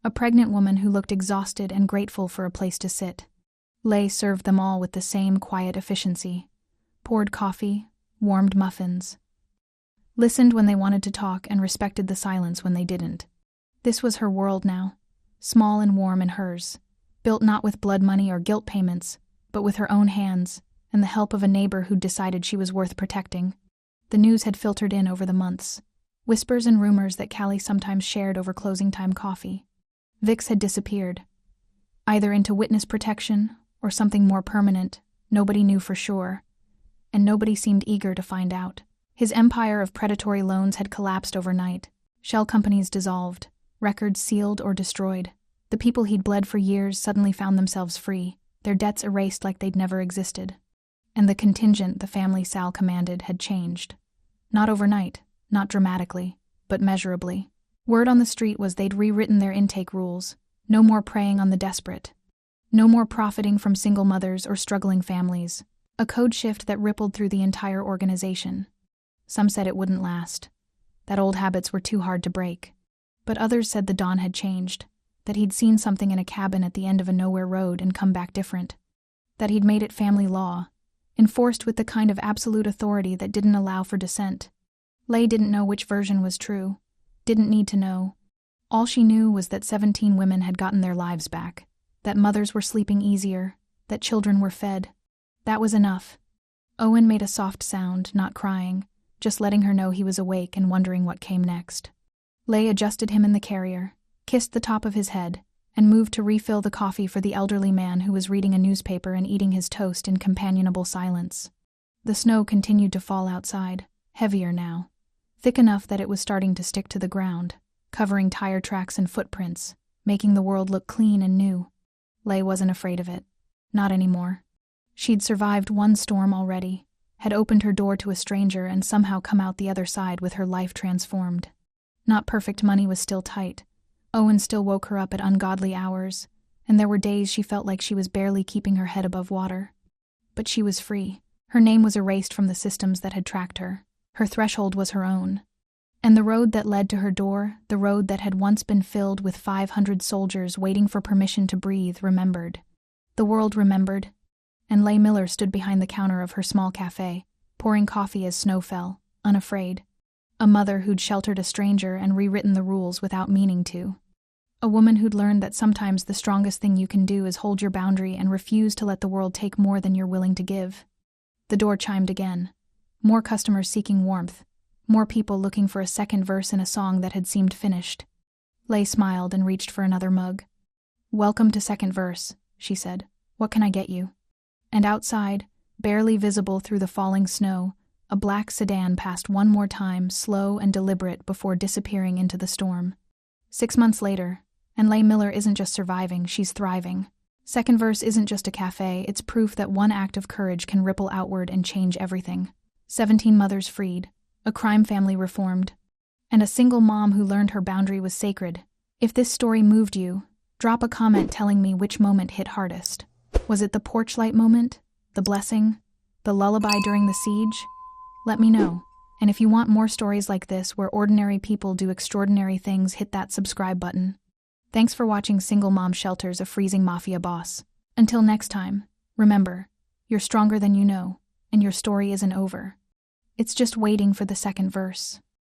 A pregnant woman who looked exhausted and grateful for a place to sit. Lay served them all with the same quiet efficiency. Poured coffee, warmed muffins. Listened when they wanted to talk and respected the silence when they didn't. This was her world now, small and warm and hers, built not with blood money or guilt payments, but with her own hands and the help of a neighbor who'd decided she was worth protecting. The news had filtered in over the months, whispers and rumors that Callie sometimes shared over closing time coffee. Vix had disappeared, either into witness protection or something more permanent. Nobody knew for sure, and nobody seemed eager to find out. His empire of predatory loans had collapsed overnight. Shell companies dissolved, records sealed or destroyed. The people he'd bled for years suddenly found themselves free, their debts erased like they'd never existed. And the contingent the family Sal commanded had changed. Not overnight, not dramatically, but measurably. Word on the street was they'd rewritten their intake rules. No more preying on the desperate. No more profiting from single mothers or struggling families. A code shift that rippled through the entire organization. Some said it wouldn't last, that old habits were too hard to break. But others said the dawn had changed, that he'd seen something in a cabin at the end of a nowhere road and come back different. That he'd made it family law, enforced with the kind of absolute authority that didn't allow for dissent. Lay didn't know which version was true, didn't need to know. All she knew was that 17 women had gotten their lives back, that mothers were sleeping easier, that children were fed. That was enough. Owen made a soft sound, not crying, just letting her know he was awake and wondering what came next. Lay adjusted him in the carrier, kissed the top of his head, and moved to refill the coffee for the elderly man who was reading a newspaper and eating his toast in companionable silence. The snow continued to fall outside, heavier now, thick enough that it was starting to stick to the ground, covering tire tracks and footprints, making the world look clean and new. Lay wasn't afraid of it. Not anymore. She'd survived one storm already, had opened her door to a stranger and somehow come out the other side with her life transformed. Not perfect money was still tight. Owen still woke her up at ungodly hours, and there were days she felt like she was barely keeping her head above water. But she was free. Her name was erased from the systems that had tracked her. Her threshold was her own. And the road that led to her door, the road that had once been filled with 500 soldiers waiting for permission to breathe, remembered. The world remembered. And Leigh Miller stood behind the counter of her small cafe, pouring coffee as snow fell, unafraid. A mother who'd sheltered a stranger and rewritten the rules without meaning to. A woman who'd learned that sometimes the strongest thing you can do is hold your boundary and refuse to let the world take more than you're willing to give. The door chimed again. More customers seeking warmth. More people looking for a second verse in a song that had seemed finished. Leigh smiled and reached for another mug. "Welcome to second verse," she said. "What can I get you?" And outside, barely visible through the falling snow, a black sedan passed one more time, slow and deliberate before disappearing into the storm. 6 months later, and Leigh Miller isn't just surviving, she's thriving. Second verse isn't just a cafe, it's proof that one act of courage can ripple outward and change everything. 17 mothers freed, a crime family reformed, and a single mom who learned her boundary was sacred. If this story moved you, drop a comment telling me which moment hit hardest. Was it the porch light moment? The blessing? The lullaby during the siege? Let me know. And if you want more stories like this where ordinary people do extraordinary things, hit that subscribe button. Thanks for watching Single Mom Shelters, a freezing mafia boss. Until next time, remember, you're stronger than you know, and your story isn't over. It's just waiting for the second verse.